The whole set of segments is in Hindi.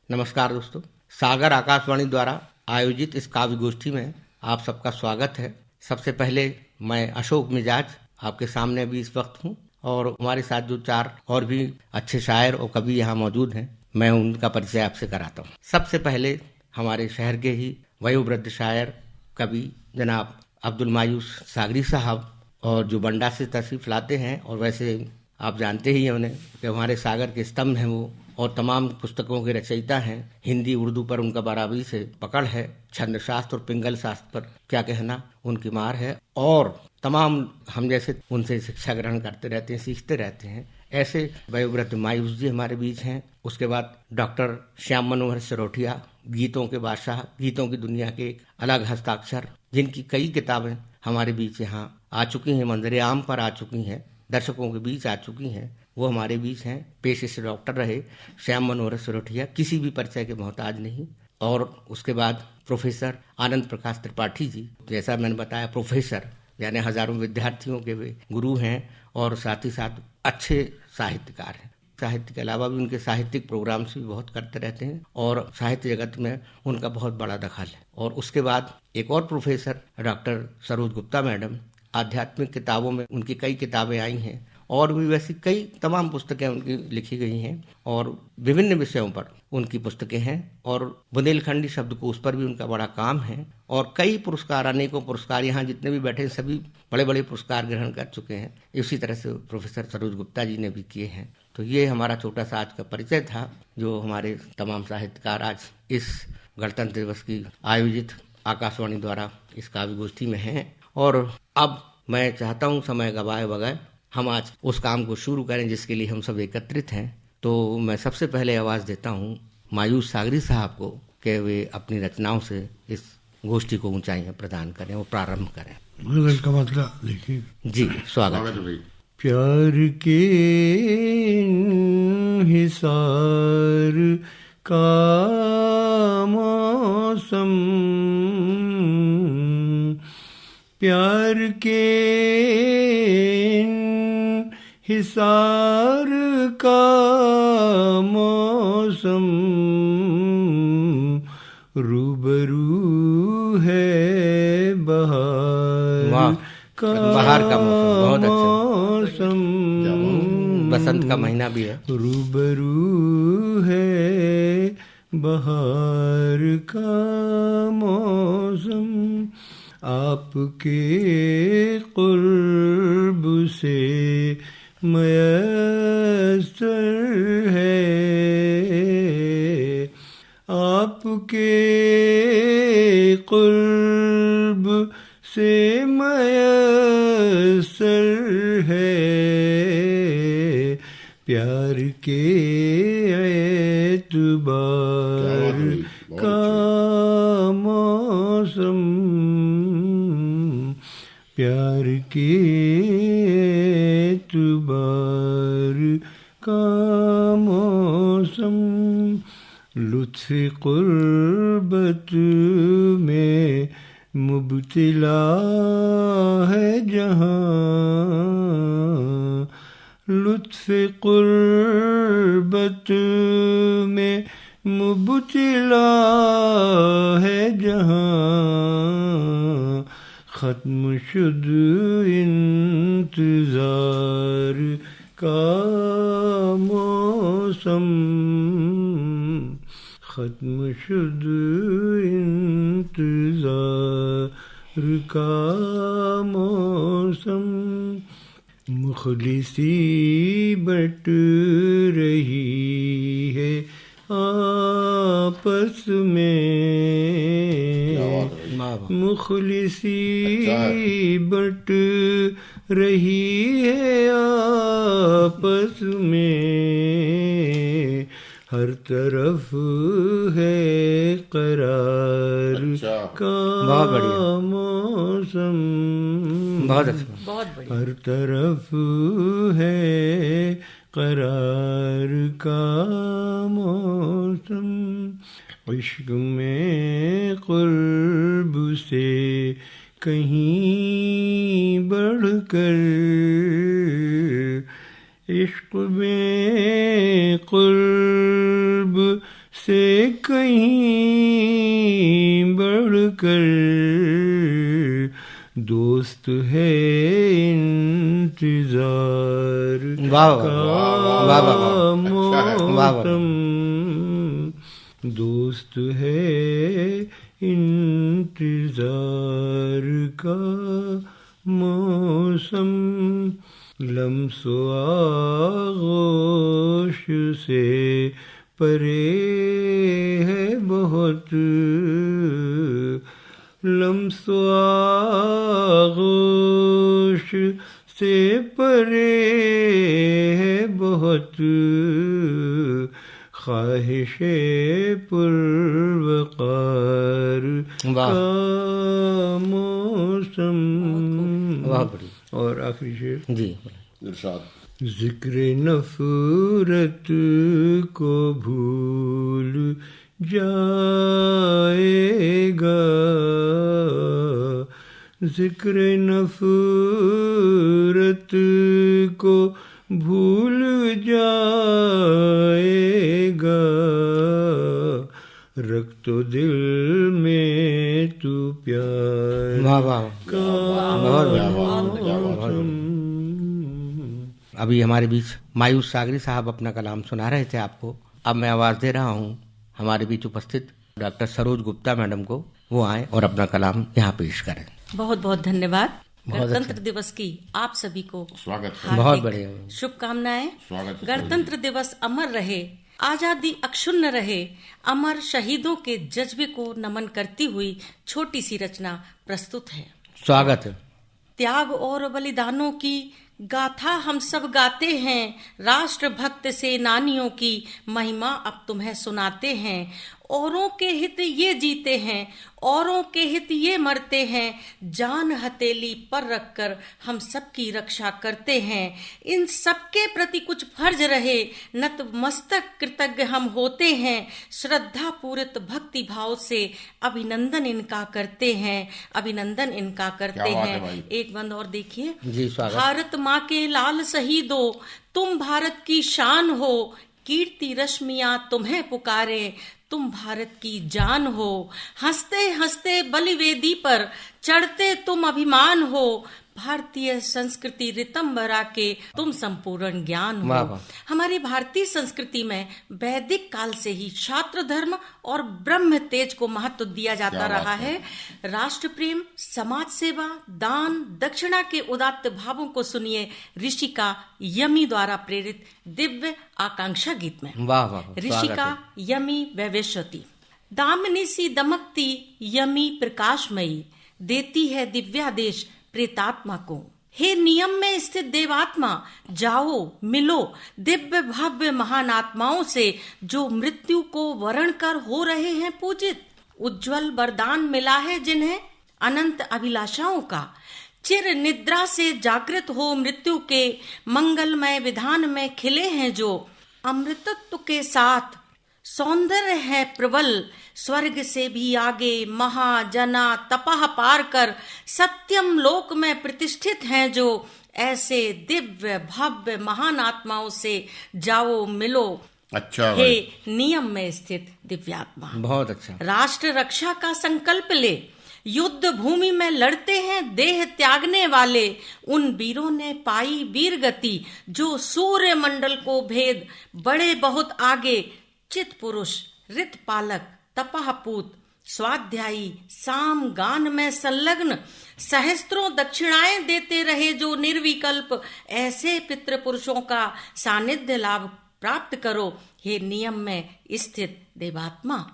नमस्कार दोस्तों, सागर आकाशवाणी द्वारा आयोजित इस काव्य गोष्ठी में आप सबका स्वागत है। सबसे पहले मैं अशोक मिजाज आपके सामने भी इस वक्त हूँ और हमारे साथ जो 4 और भी अच्छे शायर और कवि यहाँ मौजूद हैं, मैं उनका परिचय आपसे कराता हूँ। सबसे पहले हमारे शहर के ही वयोवृद्ध शायर कवि जनाब अब्दुल मायूस सागरी साहब, और जो बंडा से तशरीफ लाते हैं, और वैसे आप जानते ही हैं उन्हें कि हमारे सागर के स्तंभ हैं वो, और तमाम पुस्तकों के रचयिता हैं। हिंदी उर्दू पर उनका बराबरी से पकड़ है, छंद शास्त्र और पिंगल शास्त्र पर क्या कहना उनकी मार है, और तमाम हम जैसे उनसे शिक्षा ग्रहण करते रहते हैं, सीखते रहते हैं। ऐसे वयोवृद्ध मायूस जी हमारे बीच हैं। उसके बाद डॉक्टर श्याम मनोहर सिरोठिया, गीतों के बादशाह, गीतों की दुनिया के एक अलग हस्ताक्षर, जिनकी कई किताबें हमारे बीच यहाँ आ चुकी हैं, मंजरे आम पर आ चुकी हैं, दर्शकों के बीच आ चुकी हैं। वो हमारे बीच हैं। पेशे से डॉक्टर रहे श्याम मनोहर सिरोठिया, किसी भी परिचय के मोहताज नहीं। और उसके बाद प्रोफेसर आनंद प्रकाश त्रिपाठी जी, जैसा मैंने बताया प्रोफेसर, यानी हजारों विद्यार्थियों के वे गुरु हैं, और साथ ही साथ अच्छे साहित्यकार हैं। साहित्य के अलावा भी उनके साहित्यिक प्रोग्राम्स भी बहुत करते रहते हैं, और साहित्य जगत में उनका बहुत बड़ा दखल है। और उसके बाद एक और professor doctor Saroj Gupta madam, आध्यात्मिक किताबों में उनकी कई किताबें आई हैं, और भी वैसी कई तमाम पुस्तकें उनकी लिखी गई हैं, और विभिन्न विषयों पर उनकी पुस्तकें हैं। और बुंदेलखंडी शब्दकोश पर भी उनका बड़ा काम है, और कई पुरस्कार, अनेकों पुरस्कार, यहाँ जितने भी बैठे सभी बड़े बड़े पुरस्कार ग्रहण कर चुके हैं। इसी तरह से प्रोफेसर सरोज गुप्ता जी ने भी किए हैं। तो ये हमारा छोटा सा आज का परिचय था, जो हमारे तमाम साहित्यकार आज इस गणतंत्र दिवस की आयोजित आकाशवाणी द्वारा इस काव्य गोष्ठी में हैं। और अब मैं चाहता हूँ समय गवाए बगैर हम आज उस काम को शुरू करें जिसके लिए हम सब एकत्रित हैं। तो मैं सबसे पहले आवाज़ देता हूँ मायूस सागरी साहब को कि वे अपनी रचनाओं से इस गोष्ठी को ऊंचाइयां प्रदान करें और प्रारंभ करें। इसका मतलब देखिए जी, स्वागत है। प्यार के हिसार का मौसम, प्यार के हिसार का मौसम, रूबरू है बहार का मौसम, बहुत अच्छा, बसंत का महीना भी है। रूबरू है बहार का मौसम, आपके कुर्ब से मयस्सर है, आपके कुर्ब से मयस्सर है, प्यार के एतबार का मौसम, प्यार के एतबार का मौसम, लुत्फ़े क़ुर्बत में मुब्तिला है जहाँ, लुत्फ़े क़ुर्बत में मुब्तिला है जहाँ, ख़त्म शुद इंतज़ार का मौसम, ख़त्म शुद इंतज़ार का मौसम, मुख़लिसी बट रही है आपस में, मुख़लिसी बट रही है आपस में, हर तरफ है करार का मौसम, बहुत अच्छा, हर तरफ है करार का मौसम, इश्क में क़ुर्ब से कहीं बढ़कर, इश्क में क़ुर्ब से कहीं बढ़कर दोस्त है इंतजार का मौसम, दोस्त है इंतजार का मौसम, लम्सो आगोश से परे है बहुत, लम्सो आगोश से परे है बहुत, ख्वाहिशे पुरवकार का मौसम। और आखिरी शेर जी, जिक्र नफरत को भूल जाएगा, जिक्र नफरत को भूल जाएगा, रख तो दिल में तू प्यार का। अभी हमारे बीच मायूस सागरी साहब अपना कलाम सुना रहे थे आपको। अब मैं आवाज दे रहा हूँ हमारे बीच उपस्थित डॉक्टर सरोज गुप्ता मैडम को, वो आए और अपना कलाम यहाँ पेश करें। बहुत बहुत धन्यवाद। गणतंत्र दिवस की आप सभी को स्वागत है। बहुत बढ़िया शुभकामनाएं। स्वागत। गणतंत्र दिवस अमर रहे, आजादी अक्षुण्ण रहे, अमर शहीदों के जज्बे को नमन करती हुई छोटी सी रचना प्रस्तुत है। स्वागत है। त्याग और बलिदानों की गाथा हम सब गाते हैं, राष्ट्र भक्त सेनानियों की महिमा अब तुम्हें सुनाते हैं। औरों के हित ये जीते हैं, औरों के हित ये मरते हैं, जान हथेली पर रखकर हम सबकी रक्षा करते हैं। इन सबके प्रति कुछ फर्ज रहे, नतमस्तक कृतज्ञ हम होते हैं, श्रद्धा पूरित भक्ति भाव से अभिनंदन इनका करते हैं, अभिनंदन इनका करते हैं। एक बंद और देखिए। भारत माँ के लाल शहीदों, तुम भारत की शान हो, कीर्ति रश्मियां तुम्हें पुकारे, तुम भारत की जान हो। हंसते हंसते बलिवेदी पर चढ़ते तुम अभिमान हो, भारतीय संस्कृति रितंबरा के तुम संपूर्ण ज्ञान हो। हमारी भारतीय संस्कृति में वैदिक काल से ही छात्र धर्म और ब्रह्म तेज को महत्व दिया जाता रहा है। राष्ट्र प्रेम, समाज सेवा, दान, दक्षिणा के उदात्त भावों को सुनिए ऋषिका यमी द्वारा प्रेरित दिव्य आकांक्षा गीत में। ऋषिका यमी वैवेश्वती। दामिनी सी दमकती यमी प्रकाशमयी, देती है दिव्यादेश प्रेतात्मा को। हे नियम में स्थित देवात्मा, जाओ मिलो दिव्य भव्य महान आत्माओं से, जो मृत्यु को वरण कर हो रहे हैं पूजित। उज्जवल वरदान मिला है जिन्हें अनंत अभिलाषाओं का, चिर निद्रा से जागृत हो मृत्यु के मंगलमय विधान में खिले हैं जो। अमृतत्व के साथ सौंदर्य है प्रबल, स्वर्ग से भी आगे महाजना तपह पार कर सत्यम लोक में प्रतिष्ठित हैं जो। ऐसे दिव्य भव्य महान आत्माओं से जाओ मिलो। अच्छा हे नियम में स्थित दिव्यात्मा। बहुत अच्छा। राष्ट्र रक्षा का संकल्प ले, युद्ध भूमि में लड़ते हैं देह त्यागने वाले। उन वीरों ने पाई वीर गति, जो सूर्य मंडल को भेद बड़े बहुत आगे। चित पुरुष, ऋत पालक, तपहपूत, स्वाध्यायी, साम गान में संलग्न, सहस्त्रों दक्षिणाएं देते रहे जो निर्विकल्प। ऐसे पितृ पुरुषों का सानिध्य लाभ प्राप्त करो, हे नियम में स्थित देवात्मा।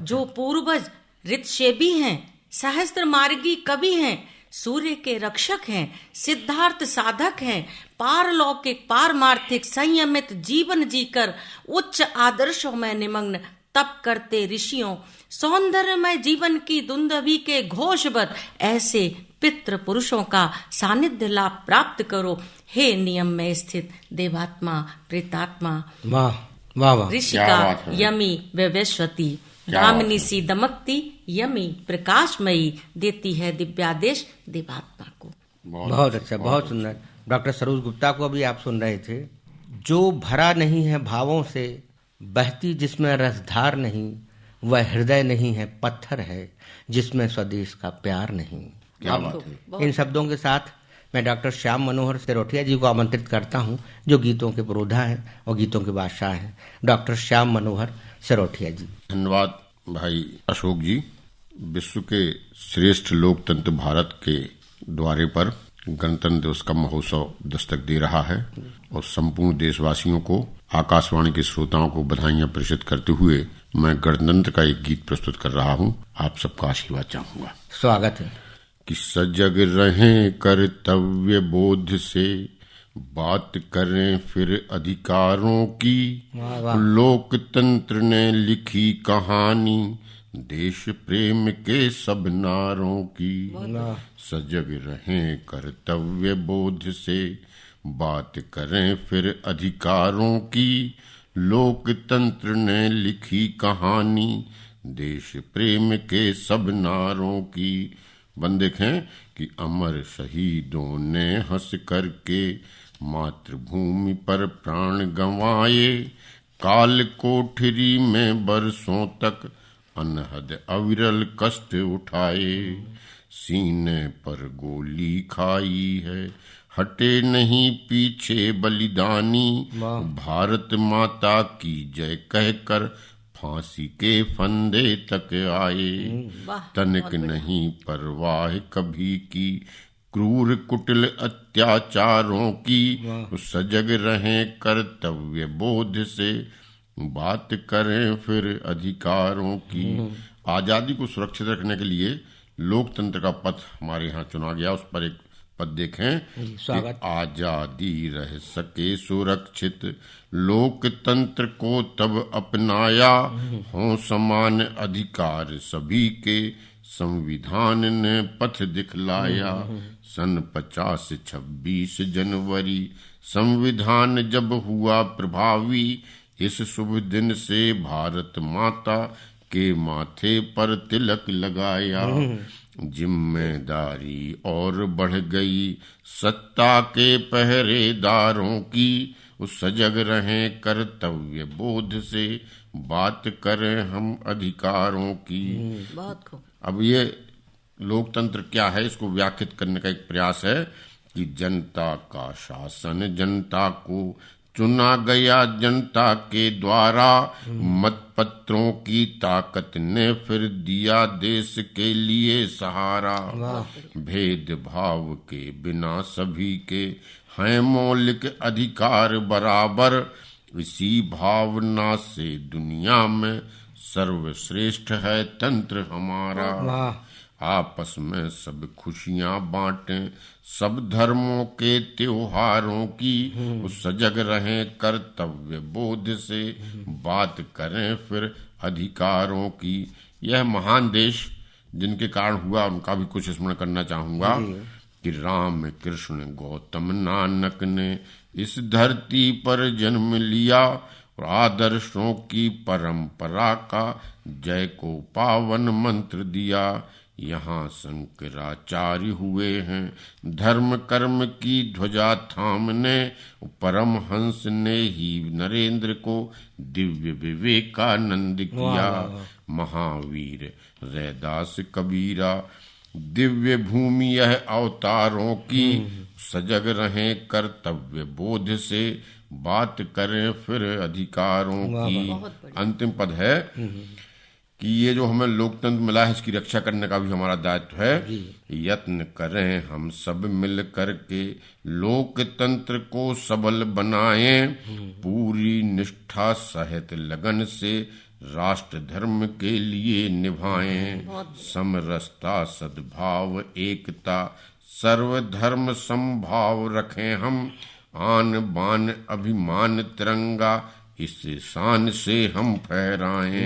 जो पूर्वज ऋतशेबी हैं, सहस्त्र मार्गी कवि हैं, सूर्य के रक्षक हैं, सिद्धार्थ साधक हैं, पारलौकिक पारमार्थिक संयमित जीवन जीकर उच्च आदर्शों में निमग्न तप करते ऋषियों, सौंदर्यमय जीवन की दुंदभी के घोषवत ऐसे पितृ पुरुषों का सानिध्य लाभ प्राप्त करो, हे नियम में स्थित देवात्मा प्रेतात्मा। वाह वाह वाह। ऋषिका यमी वैवेश्वती, दामिनी सी दमकती यमी प्रकाशमयी, देती है दिव्यादेश देवात्मा को। बहुत अच्छा, बहुत सुंदर। डॉक्टर सरोज गुप्ता को अभी आप सुन रहे थे। जो भरा नहीं है भावों से बहती जिसमें रसधार नहीं, वह हृदय नहीं है पत्थर है, जिसमें स्वदेश का प्यार नहीं। क्या बात है। इन शब्दों के साथ मैं डॉक्टर श्याम मनोहर सिरोठिया जी को आमंत्रित करता हूं, जो गीतों के पुरोधा हैं और गीतों के बादशाह हैं। डॉक्टर श्याम मनोहर सिरोठिया जी। धन्यवाद भाई अशोक जी। विश्व के श्रेष्ठ लोकतंत्र भारत के द्वारे पर गणतंत्र दिवस का महोत्सव दस्तक दे रहा है और संपूर्ण देशवासियों को, आकाशवाणी के श्रोताओं को बधाइयां प्रेषित करते हुए मैं गणतंत्र का एक गीत प्रस्तुत कर रहा हूं। आप सबका आशीर्वाद चाहूंगा। स्वागत है। कि सजग रहें कर्तव्य बोध से, बात करें फिर अधिकारों की। लोकतंत्र ने लिखी कहानी, देश प्रेम के सब नारों की। सजग रहें कर्तव्य बोध से, बात करें फिर अधिकारों की। लोकतंत्र ने लिखी कहानी, देश प्रेम के सब नारों की। बन देखें कि अमर शहीदों ने हंस करके मातृभूमि पर प्राण गंवाए। काल कोठरी में बरसों तक अनहद अविरल कष्ट उठाए। सीने पर गोली खाई है, हटे नहीं पीछे बलिदानी। भारत माता की जय कहकर फांसी के फंदे तक आए। तनिक नहीं परवाह कभी की क्रूर कुटिल अत्याचारों की। सजग रहें कर्तव्य बोध से, बात करें फिर अधिकारों की। आजादी को सुरक्षित रखने के लिए लोकतंत्र का पथ हमारे यहाँ चुना गया। उस पर एक पद देखें कि आजादी रह सके सुरक्षित, लोकतंत्र को तब अपनाया। हों समान अधिकार सभी के, संविधान ने पथ दिखलाया। सन 50 26 जनवरी संविधान जब हुआ प्रभावी। इस शुभ दिन से भारत माता के माथे पर तिलक लगाया। जिम्मेदारी और बढ़ गई सत्ता के पहरेदारों की। उस सजग रहें कर्तव्य बोध से, बात करें हम अधिकारों की। अब ये लोकतंत्र क्या है, इसको व्याख्यात करने का एक प्रयास है कि जनता का शासन, जनता को चुना गया जनता के द्वारा। मतपत्रों की ताकत ने फिर दिया देश के लिए सहारा। भेदभाव के बिना सभी के हैं मौलिक अधिकार बराबर। इसी भावना से दुनिया में सर्वश्रेष्ठ है तंत्र हमारा। आपस में सब खुशियां बांटें, सब धर्मों के त्योहारों की। सजग रहें कर्तव्य बोध से, बात करें फिर अधिकारों की। यह महान देश जिनके कारण हुआ, उनका भी कुछ स्मरण करना चाहूंगा कि राम कृष्ण गौतम नानक ने इस धरती पर जन्म लिया और आदर्शों की परंपरा का जय को पावन मंत्र दिया। यहाँ शंकराचार्य हुए हैं धर्म कर्म की ध्वजा थामने। परमहंस ने ही नरेंद्र को दिव्य विवेकानंद किया। महावीर रैदास कबीरा, दिव्य भूमि यह अवतारों की। सजग रहें कर्तव्य बोध से, बात करें फिर अधिकारों की। अंतिम पद है कि ये जो हमें लोकतंत्र मिला है, इसकी रक्षा करने का भी हमारा दायित्व है। यत्न करें हम सब मिल करके, लोकतंत्र को सबल बनाएं। पूरी निष्ठा सहित लगन से राष्ट्र धर्म के लिए निभाएं। समरसता सद्भाव एकता सर्वधर्म संभाव रखें हम। आन बान अभिमान तिरंगा इस शान से हम फहराएं।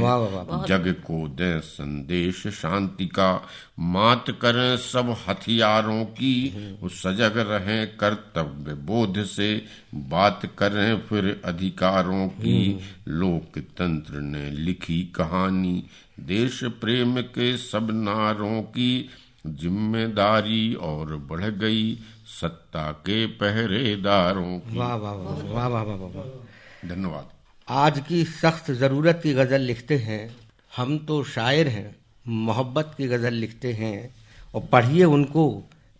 जग को दें संदेश शांति का, मात करें सब हथियारों की। सजग रहें कर्तव्य बोध से, बात करें फिर अधिकारों की। लोकतंत्र ने लिखी कहानी, देश प्रेम के सब नारों की। जिम्मेदारी और बढ़ गई सत्ता के पहरेदारों की। वाह वाह वाह वाह वाह वाह। धन्यवाद। आज की सख्त ज़रूरत की गज़ल लिखते हैं, हम तो शायर हैं, मोहब्बत की गज़ल लिखते हैं। और पढ़िए उनको,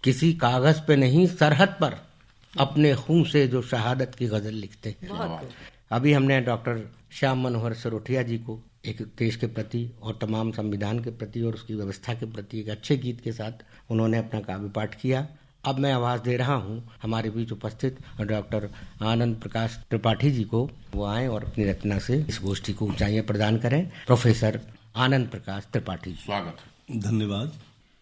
किसी कागज़ पे नहीं सरहद पर अपने खून से जो शहादत की गज़ल लिखते हैं। अभी हमने डॉक्टर श्याम मनोहर सरोठिया जी को एक देश के प्रति और तमाम संविधान के प्रति और उसकी व्यवस्था के प्रति एक अच्छे गीत के साथ उन्होंने अपना काव्य पाठ किया। अब मैं आवाज़ दे रहा हूँ हमारे बीच उपस्थित डॉक्टर आनंद प्रकाश त्रिपाठी जी को, वो आए और अपनी रचना से इस गोष्ठी को ऊंचाइयां प्रदान करें। प्रोफेसर आनंद प्रकाश त्रिपाठी, स्वागत। धन्यवाद।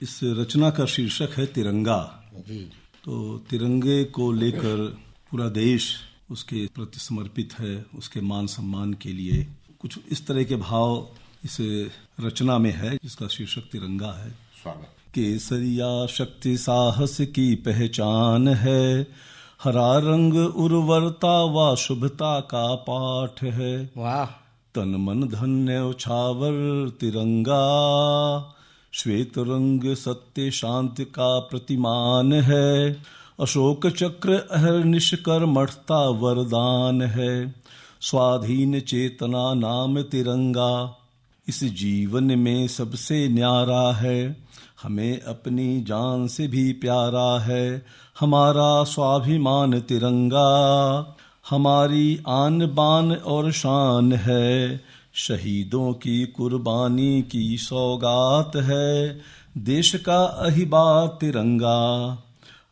इस रचना का शीर्षक है तिरंगा जी। तो तिरंगे को लेकर पूरा देश उसके प्रति समर्पित है, उसके मान सम्मान के लिए कुछ इस तरह के भाव इस रचना में है, जिसका शीर्षक तिरंगा है। स्वागत। केसरिया शक्ति साहस की पहचान है, हरा रंग उर्वरता व शुभता का पाठ है। वाह। तन मन धन्य उछावर तिरंगा, श्वेत रंग सत्य शांति का प्रतिमान है। अशोक चक्र अहर्निश कर्मठता वरदान है, स्वाधीन चेतना नाम तिरंगा। इस जीवन में सबसे न्यारा है, हमें अपनी जान से भी प्यारा है। हमारा स्वाभिमान तिरंगा, हमारी आन बान और शान है। शहीदों की कुर्बानी की सौगात है, देश का अहिबा तिरंगा।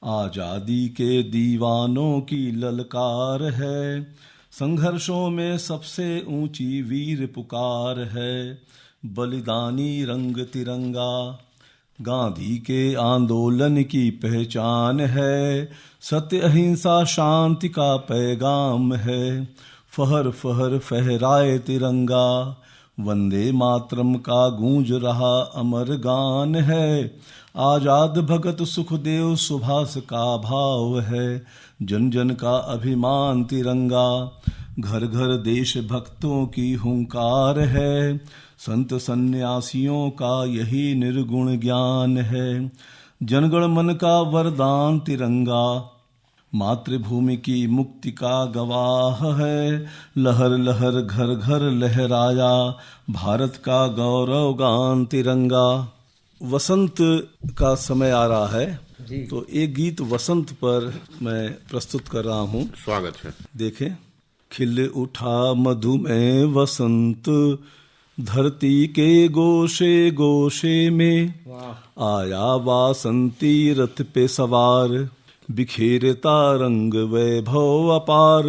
आजादी के दीवानों की ललकार है, संघर्षों में सबसे ऊंची वीर पुकार है। बलिदानी रंग तिरंगा, गांधी के आंदोलन की पहचान है। सत्य अहिंसा शांति का पैगाम है, फहर फहर फहराए तिरंगा। वंदे मातरम का गूंज रहा अमर गान है, आजाद भगत सुखदेव सुभाष का भाव है। जन जन का अभिमान तिरंगा, घर घर देश भक्तों की हुंकार है। संत सन्यासियों का यही निर्गुण ज्ञान है, जनगण मन का वरदान तिरंगा। मातृभूमि की मुक्ति का गवाह है, लहर लहर घर घर लहराया भारत का गौरव गान तिरंगा। वसंत का समय आ रहा है, तो एक गीत वसंत पर मैं प्रस्तुत कर रहा हूँ। स्वागत है। देखें। खिल उठा मधुमेह वसंत, धरती के गोशे गोशे में आया वासंती रथ पे सवार। बिखेरता रंग वैभव अपार,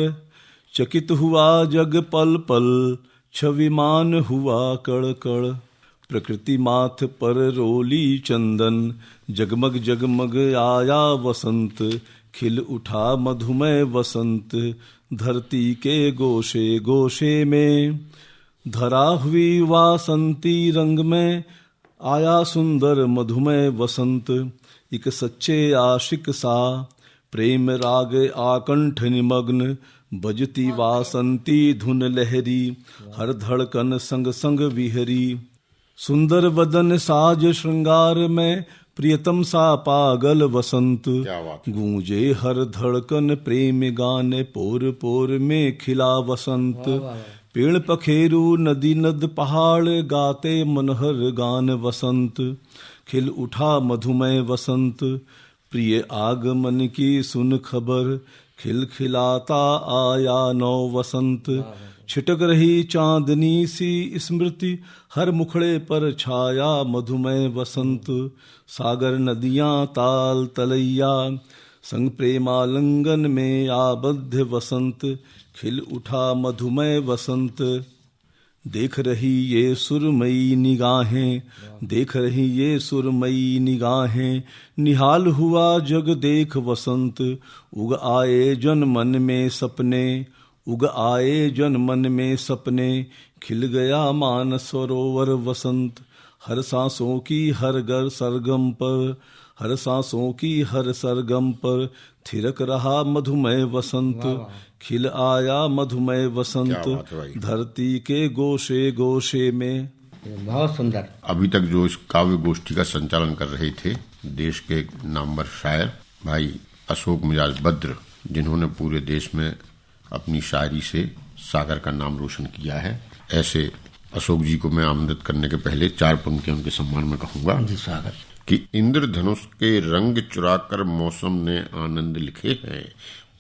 चकित हुआ जग पल पल, छविमान हुआ कड़ कड़। प्रकृति माथ पर रोली चंदन, जगमग जगमग आया वसंत। खिल उठा मधुमय वसंत, धरती के गोशे गोशे में। धरा हुई वासंती रंग में, आया सुंदर मधुमय वसंत। एक सच्चे आशिक सा, प्रेम राग आकंठ निमग्न। बजती वासंती धुन लहरी, हर धड़कन संग संग विहरी। सुंदर वदन साज श्रृंगार में, प्रियतम सा पागल वसंत। गूंजे हर धड़कन प्रेम गाने, पोर पोर में खिला वसंत। पेड़ पखेरू नदी नद पहाड़, गाते मनहर गान वसंत। खिल उठा मधुमय वसंत, प्रिय आगमन की सुन खबर। खिलखिलाता आया नौ वसंत। छिटक रही चांदनी सी स्मृति, हर मुखड़े पर छाया मधुमय वसंत। सागर नदियां ताल तलैया, संग प्रेमालिंगन में आबद्ध वसंत। खिल उठा मधुमय वसंत। देख रही ये सुरमई निगाहें, देख रही ये सुरमई निगाहें। निहाल हुआ जग देख वसंत। उग आए जन मन में सपने, उग आए जन मन में सपने। खिल गया मान सरोवर वसंत। हर सांसों की हर गर सरगम पर, हर सांसों की हर सरगम पर। थिरक रहा मधुमय वसंत। खिल आया मधुमय वसंत, धरती के गोशे गोशे में। बहुत सुंदर। अभी तक जो इस काव्य गोष्ठी का संचालन कर रहे थे देश के नामवर शायर भाई अशोक मिजाज बद्र, जिन्होंने पूरे देश में अपनी शायरी से सागर का नाम रोशन किया है। ऐसे अशोक जी को मैं आमंत्रित करने के पहले 4 पंक्तियां उनके सम्मान में कहूंगा जी स्वागत। कि इंद्रधनुष के रंग चुराकर मौसम ने आनंद लिखे हैं,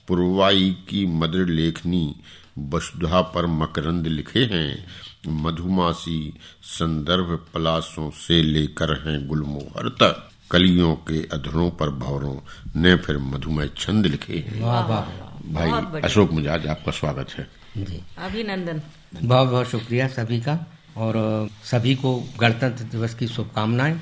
पुरवाई की मधुर लेखनी वसुधा पर मकरंद लिखे हैं, मधुमासी संदर्भ पलासों से लेकर हैं गुलमोहर तक, कलियों के अधरों पर भौरों ने फिर मधुमय छंद लिखे हैं। वाह वाह भाई अशोक मिजाज, आपका स्वागत है जी। अभिनंदन। बहुत बहुत शुक्रिया सभी का, और सभी को गणतंत्र दिवस की शुभकामनाएं।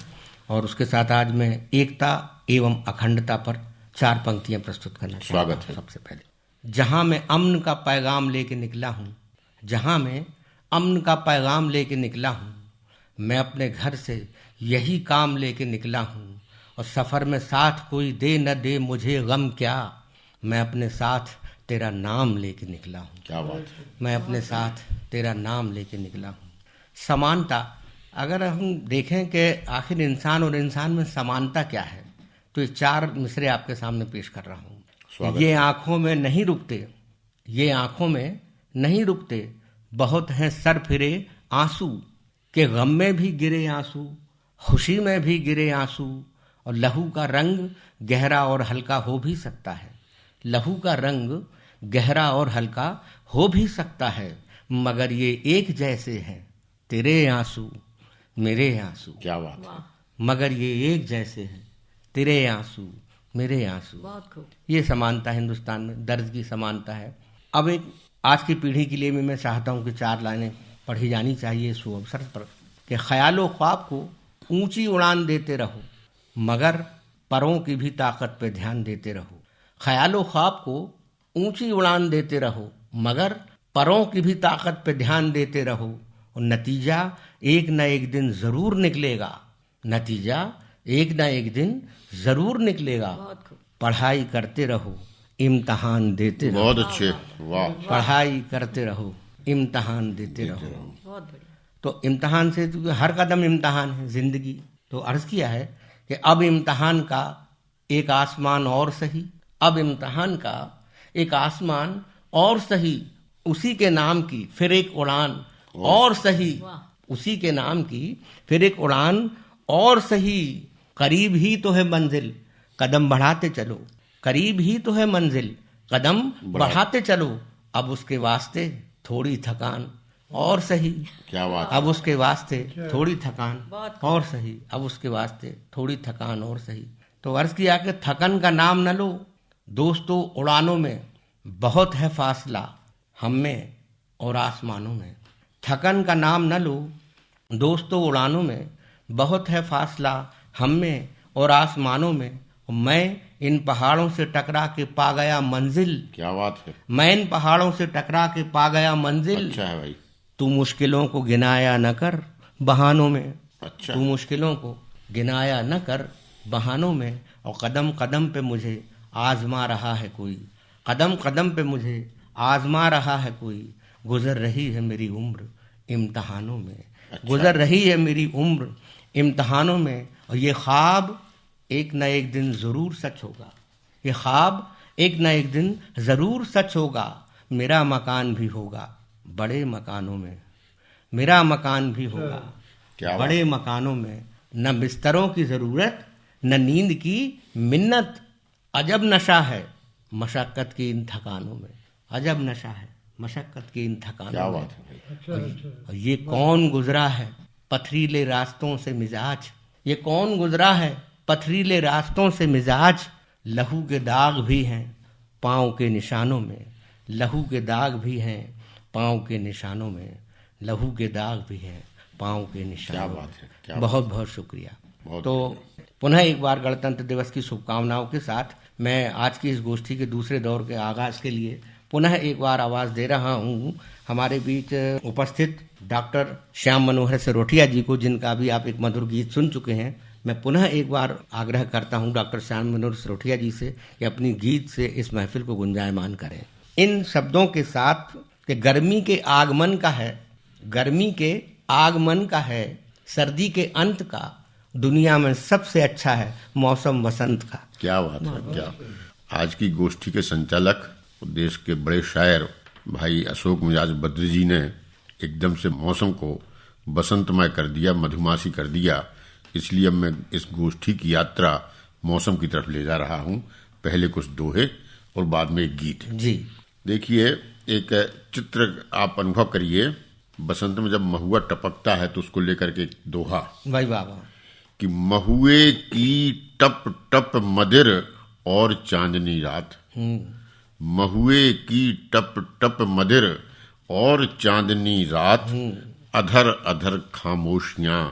और उसके साथ आज मैं एकता एवं अखंडता पर 4 पंक्तियां प्रस्तुत करना चाहता हूं। स्वागत है। सबसे पहले, जहां मैं अमन का पैगाम लेके निकला हूं, जहां मैं अमन का पैगाम लेके निकला हूं, मैं अपने घर से यही काम लेके निकला हूं, और सफर में साथ कोई दे न दे मुझे गम क्या, मैं अपने साथ तेरा नाम लेके निकला हूं। क्या बात है। मैं अपने साथ तेरा नाम लेके निकला हूं। समानता, अगर हम देखें कि आखिर इंसान और इंसान में समानता क्या है, तो ये 4 मिसरे आपके सामने पेश कर रहा हूं। ये आंखों में नहीं रुकते, ये आंखों में नहीं रुकते, बहुत हैं सर फिरे आंसू, के गम में भी गिरे आंसू, खुशी में भी गिरे आंसू, और लहू का रंग गहरा और हल्का हो भी सकता है, लहू का रंग गहरा और हल्का हो भी सकता है, मगर ये एक जैसे हैं तेरे आंसू मेरे आंसू। क्या बात है। मगर ये एक जैसे हैं तेरे आंसू मेरे आंसू। बहुत खूब। ये समानता हिंदुस्तान में दर्ज की समानता है। अब एक आज की पीढ़ी के लिए भी मैं चाहता हूँ कि 4 लाइनें पढ़ी जानी चाहिए इस अवसर पर, कि ख्यालो ख्वाब को ऊंची उड़ान देते रहो, मगर परों की भी ताकत पे ध्यान देते रहो। ख्यालो ख्वाब को ऊंची उड़ान देते रहो, मगर परों की भी ताकत पे ध्यान देते रहो, और नतीजा एक न एक दिन जरूर निकलेगा, नतीजा एक न एक दिन जरूर निकलेगा। पढ़ाई करते रहो, इम्तिहान देते रहो। बहुत अच्छे, वाह। पढ़ाई करते रहो, इम्तिहान देते रहो। बहुत बढ़िया। तो इम्तिहान से, तो हर कदम इम्तिहान है जिंदगी। तो अर्ज किया है कि अब इम्तिहान का एक आसमान और सही, अब इम्तिहान का एक आसमान और सही, उसी के नाम की फिर एक उड़ान और सही, उसी के नाम की फिर एक उड़ान और सही, करीब ही तो है मंजिल कदम बढ़ाते चलो, करीब ही तो है मंजिल कदम बढ़ाते चलो, अब उसके वास्ते थोड़ी थकान और सही। क्या बात। अब उसके वास्ते थोड़ी थकान और सही, अब उसके वास्ते थोड़ी थकान और सही। तो अर्ज किया कि थकन का नाम न लो दोस्तों, उड़ानों में बहुत है फासला हम में और आसमानों में। थकन का नाम न लो दोस्तों, उड़ानों में बहुत है फासला हम में और आसमानों में, मैं इन पहाड़ों से टकरा के पा गया मंजिल। क्या बात है। मैं इन पहाड़ों से टकरा के पा गया मंजिल। अच्छा है भाई। तू मुश्किलों को गिनाया न कर बहानों में। अच्छा। तू मुश्किलों को गिनाया न कर बहानों में, और कदम कदम पे मुझे आजमा रहा है कोई, कदम कदम पे मुझे आजमा रहा है कोई, गुजर रही है मेरी उम्र इम्तिहानों में। अच्छा। गुजर रही है मेरी उम्र इम्तिहानों में, और ये ख्वाब एक न एक दिन जरूर सच होगा, ये ख्वाब एक न एक दिन जरूर सच होगा। मेरा मकान भी होगा बड़े मकानों में, मेरा मकान भी होगा क्या बड़े मकानों में, न बिस्तरों की जरूरत न नींद की मिन्नत, अजब नशा है मशक्कत की इन थकानों में, अजब नशा है मशक्कत की इन थकानों क्या में। बात है भाई। और ये कौन गुजरा है पथरीले रास्तों से मिजाज, ये कौन गुजरा है पथरीले रास्तों से मिजाज, लहू के दाग भी हैं पाँव के निशानों में, लहू के दाग भी हैं पाँव के निशानों में, लहू के दाग भी हैं पाँव के निशानों। क्या बात है, क्या बहुत बहुत शुक्रिया। बहुत तो पुनः एक बार गणतंत्र दिवस की शुभकामनाओं के साथ मैं आज की इस गोष्ठी के दूसरे दौर के आगाज के लिए पुनः एक बार आवाज दे रहा हूँ हमारे बीच उपस्थित डॉक्टर श्याम मनोहर सिरोठिया जी को, जिनका भी आप एक मधुर गीत सुन चुके हैं। मैं पुनः एक बार आग्रह करता हूँ डॉक्टर श्याम मनोहर सिरोठिया जी से कि अपनी गीत से इस महफिल को गुंजायमान करें इन शब्दों के साथ कि गर्मी के आगमन का है, गर्मी के आगमन का है, सर्दी के अंत का, दुनिया में सबसे अच्छा है मौसम वसंत का। क्या बात है। क्या आज की गोष्ठी के संचालक, देश के बड़े शायर भाई अशोक मिजाज बद्री जी ने एकदम से मौसम को बसंतमय कर दिया, मधुमासी कर दिया। इसलिए अब मैं इस गोष्ठी की यात्रा मौसम की तरफ ले जा रहा हूं। पहले कुछ दोहे और बाद में एक गीत जी। देखिए, एक चित्र आप अनुभव करिए। बसंत में जब महुआ टपकता है तो उसको लेकर के एक दोहा भाई बाबा कि महुए की टप टप मदिर और चांदनी रात, महुए की टप टप मदिर और चांदनी रात, अधर अधर खामोशियां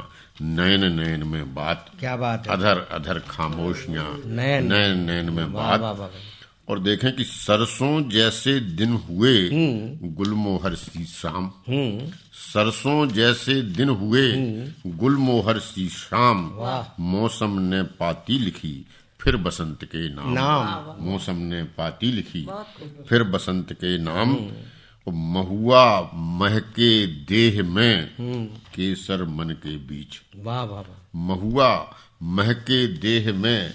नैन नैन में बात। क्या बात है। अधर अधर खामोशियां नैन नैन नैन में वाह, बात। वाह, वाह। और देखें कि सरसों जैसे दिन हुए गुलमोहर सी शाम, सरसों जैसे दिन हुए गुलमोहर सी शाम, मौसम ने पाती लिखी फिर बसंत के नाम। मौसम ने पाती लिखी फिर बसंत के नाम। महुआ महके देह में केसर मन के बीच। वाह वाह वाह। महुआ महके देह में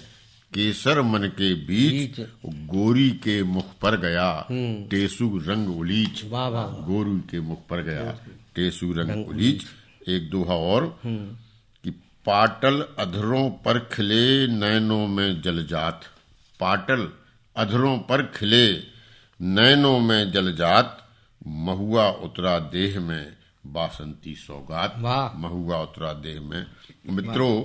केसर मन के बीच, गोरी के मुख पर गया टेसु रंग उलीच। वाह वाह। गोरी के मुख पर गया टेसु रंग उलीच। एक दोहा और कि पाटल अधरों पर खिले नैनों में जलजात, पाटल अधरों पर खिले नैनों में जलजात, महुआ उतरा देह में बासंती सौगात। महुआ उतरा देह में। मित्रों,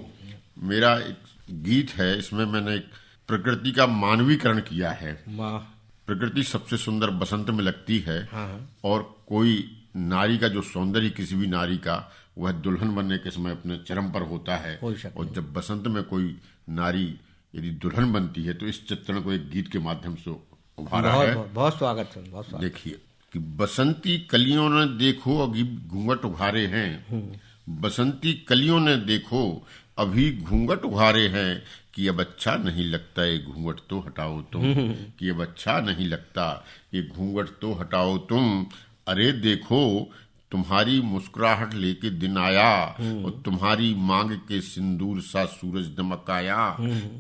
मेरा एक गीत है, इसमें मैंने एक प्रकृति का मानवीकरण किया है। प्रकृति सबसे सुंदर बसंत में लगती है। और कोई नारी का जो सौंदर्य किसी भी नारी का वह दुल्हन बनने के समय अपने चरम पर होता है। और जब बसंत में कोई नारी यदि दुल्हन बनती है तो इस चित्रण को एक गीत के माध्यम से उभारा है। बहुत स्वागत है, बहुत स्वागत। देखिए कि बसंती कलियों ने देखो अभी घूंघट उघारे हैं, बसंती कलियों ने देखो अभी घूंघट उघारे हैं, कि अब अच्छा नहीं लगता ये घूंघट तो हटाओ तुम, कि अब अच्छा नहीं लगता ये घूंघट तो हटाओ तुम। अरे देखो तुम्हारी मुस्कुराहट लेके दिन आया, और तुम्हारी मांग के सिंदूर सा सूरज दमक आया,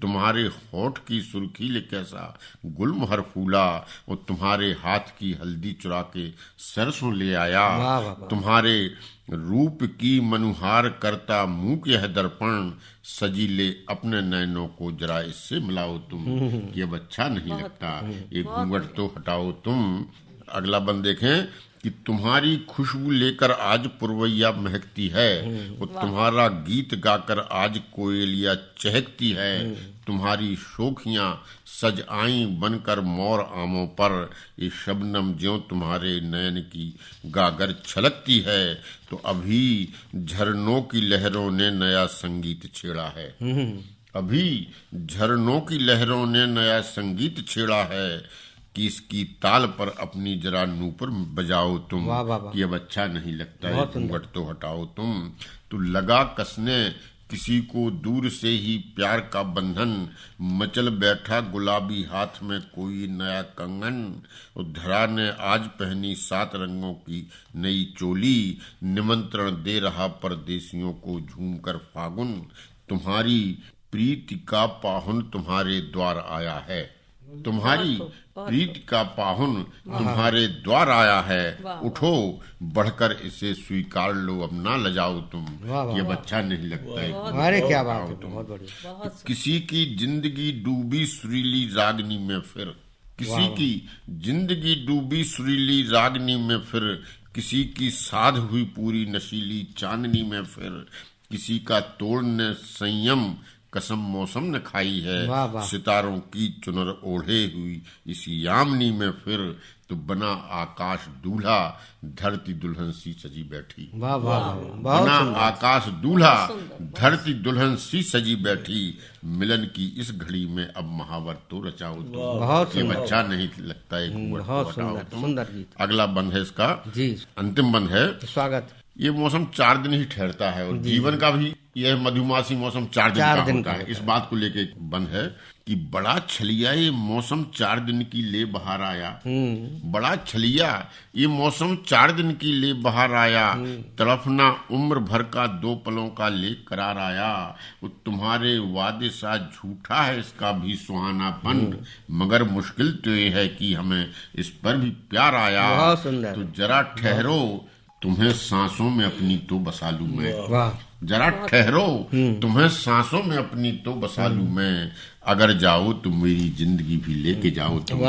तुम्हारे होठ की सुर्खी ले कैसा गुलमोहर फूला, और तुम्हारे हाथ की हल्दी चुरा के सरसों ले आया, तुम्हारे रूप की मनुहार करता मुंह के है दर्पण, सजी ले अपने नैनों को जरा इससे मिलाओ तुम, कि अब अच्छा नहीं लगता ये घूंघट तो हटाओ तुम। अगला बंद देखें कि तुम्हारी खुशबू लेकर आज पुरवैया महकती है, और तुम्हारा गीत गाकर आज कोयलिया चहकती है, तुम्हारी शोखियां सज आई बनकर मोर आमों पर, ये शबनम ज्यों तुम्हारे नयन की गागर छलकती है, तो अभी झरनों की लहरों ने नया संगीत छेड़ा है, अभी झरनों की लहरों ने नया संगीत छेड़ा है, कि इसकी ताल पर अपनी जरा नूपुर बजाओ तुम, कि अब अच्छा नहीं लगता है घूंघट तो हटाओ तुम। तो लगा कसने किसी को दूर से ही प्यार का बंधन, मचल बैठा गुलाबी हाथ में कोई नया कंगन, और धरा ने आज पहनी 7 रंगों की नई चोली, निमंत्रण दे रहा परदेसियों को झूमकर फागुन, तुम्हारी प्रीति का पाहुन तुम्हारे द्वार आया है, तुम्हारी प्रीति का पाहुन तुम्हारे द्वार आया है, उठो बढ़कर इसे स्वीकार लो, अब ना लजाओ तुम, ये अच्छा नहीं लगता है। अरे क्या बात है, बहुत बढ़िया। किसी की जिंदगी डूबी सुरीली रागनी में फिर, किसी की जिंदगी डूबी सुरीली रागनी में फिर, किसी की साध हुई पूरी नशीली चांदनी में फिर, किसी का तोड़ने संयम कसम मौसम ने खाई है, सितारों की चुनर ओढ़े हुई इसी यामनी में फिर, तो बना आकाश दूल्हा धरती दुल्हन सी सजी बैठी। बना आकाश दूल्हा धरती दुल्हन सी सजी बैठी, मिलन की इस घड़ी में अब महावर तो रचाओ तुम, ये अच्छा नहीं लगता है घूंघट तो हटाओ तुम। अगला बंद है इसका, जी अंतिम बंद है। स्वागत ये मौसम 4 दिन ही ठहरता है और जीवन का भी यह मधुमासी मौसम 4 दिन का होता है। इस बात को लेके बंद है कि बड़ा छलिया ये मौसम 4 दिन की ले बाहर आया, बड़ा छलिया ये मौसम 4 दिन की ले बाहर आया, तड़फना उम्र भर का 2 पलों का ले करार आया, वो तुम्हारे वादे सा झूठा है इसका भी सुहानापन, मगर मुश्किल तो ये है कि हमें इस पर भी प्यार आया, तो जरा ठहरो तुम्हें सांसों में अपनी तो बसा लूं मैं, जरा ठहरो तुम्हें सांसों में अपनी तो बसा लूं मैं, अगर जाओ तुम मेरी जिंदगी भी लेके जाओ तुम,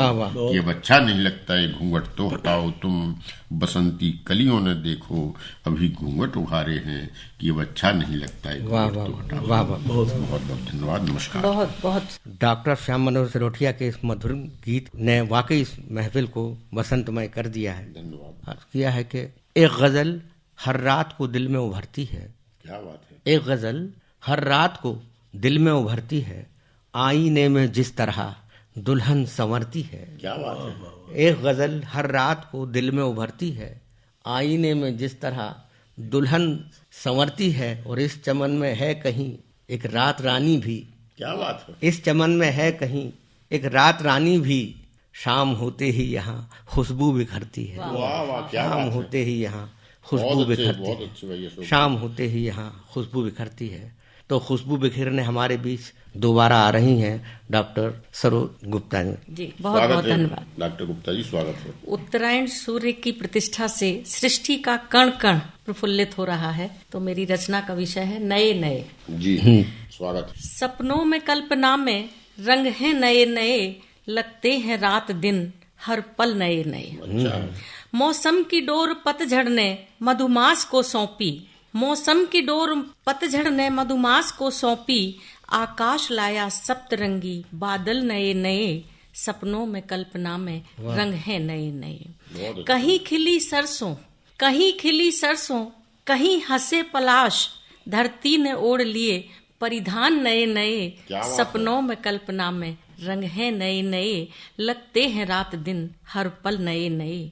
ये अच्छा नहीं लगता ये घूंघट तो हटाओ तुम, बसंती कलियों ने देखो अभी घूंघट उभारे हैं कि ये अच्छा नहीं लगता है घूंघट तो हटाओ। बहुत बहुत धन्यवाद, नमस्कार। बहुत बहुत डॉक्टर श्याम मनोहर सिरोठिया के इस मधुर गीत ने वाकई इस महफिल को बसंतमय कर दिया है। धन्यवाद। किया है कि एक गजल हर रात को दिल में उभरती है, क्या बात है, एक गजल हर रात को दिल में उभरती है, आईने में जिस तरह दुल्हन संवरती है, क्या बात है, एक गजल हर रात को दिल में उभरती है, आईने में जिस तरह दुल्हन संवरती है, और इस चमन में है कहीं एक रात रानी भी, क्या बात है, इस चमन में है कहीं एक रात रानी भी, शाम होते ही यहाँ खुशबू बिखरती है, वाह वाह, क्या शाम होते ही यहाँ खुशबू बिखरती है, शाम होते ही यहाँ खुशबू बिखरती है। तो खुशबू बिखेरने हमारे बीच दोबारा आ रही हैं डॉक्टर सरोज गुप्ता जी। बहुत बहुत धन्यवाद डॉक्टर गुप्ता जी, स्वागत है। उत्तरायण सूर्य की प्रतिष्ठा से सृष्टि का कण कण प्रफुल्लित हो रहा है, तो मेरी रचना का विषय है नए नए जी। स्वागत है। सपनों में कल्पना में रंग है नए नए, लगते हैं रात दिन हर पल नए नए, मौसम की डोर पतझड़ ने मधुमास को सौंपी, मौसम की डोर पतझड़ ने मधुमास को सौंपी, आकाश लाया सप्तरंगी बादल नए नए, सपनों में कल्पना में रंग है नए नए, कहीं खिली सरसों कहीं खिली सरसों, कहीं हंसे पलाश, धरती ने ओढ़ लिए परिधान नए नए, सपनों में कल्पना में रंग है नए नए, लगते हैं रात दिन हर पल नए नए।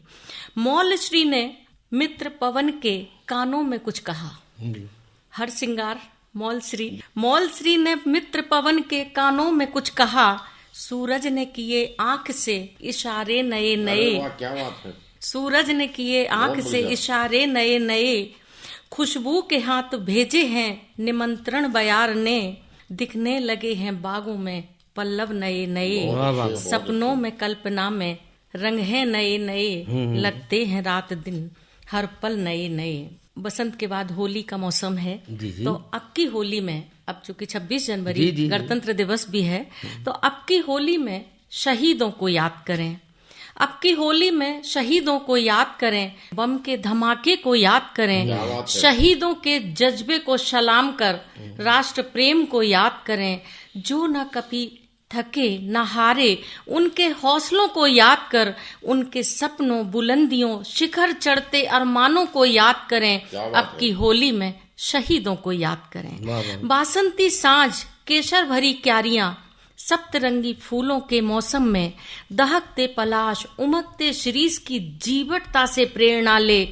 मौल श्री ने मित्र पवन के कानों में कुछ कहा, हर सिंगार मौल श्री ने मित्र पवन के कानों में कुछ कहा, सूरज ने किए आंख से इशारे नए नए, क्या बात है, सूरज ने किए आंख से इशारे नए नए, खुशबू के हाथ भेजे हैं निमंत्रण बयार ने, दिखने लगे हैं बागों में पल्लव नए नए, सपनों में कल्पना में रंग है नए नए, लगते हैं रात दिन हर पल नए नए। बसंत के बाद होली का मौसम है, तो अब की होली में, अब चूंकि 26 जनवरी गणतंत्र दिवस भी है, तो अब की होली में शहीदों को याद करें, अब की होली में शहीदों को याद करें, बम के धमाके को याद करें, शहीदों के जज्बे को सलाम कर राष्ट्र प्रेम को याद करें, जो न कभी थके न हारे उनके हौसलों को याद कर, उनके सपनों बुलंदियों शिखर चढ़ते अरमानों को याद करें, अब की होली में शहीदों को याद करें। बासंती सांझ केसर भरी क्यारियां, सप्तरंगी फूलों के मौसम में दहकते पलाश उमकते शिरीष की जीवटता से प्रेरणा ले,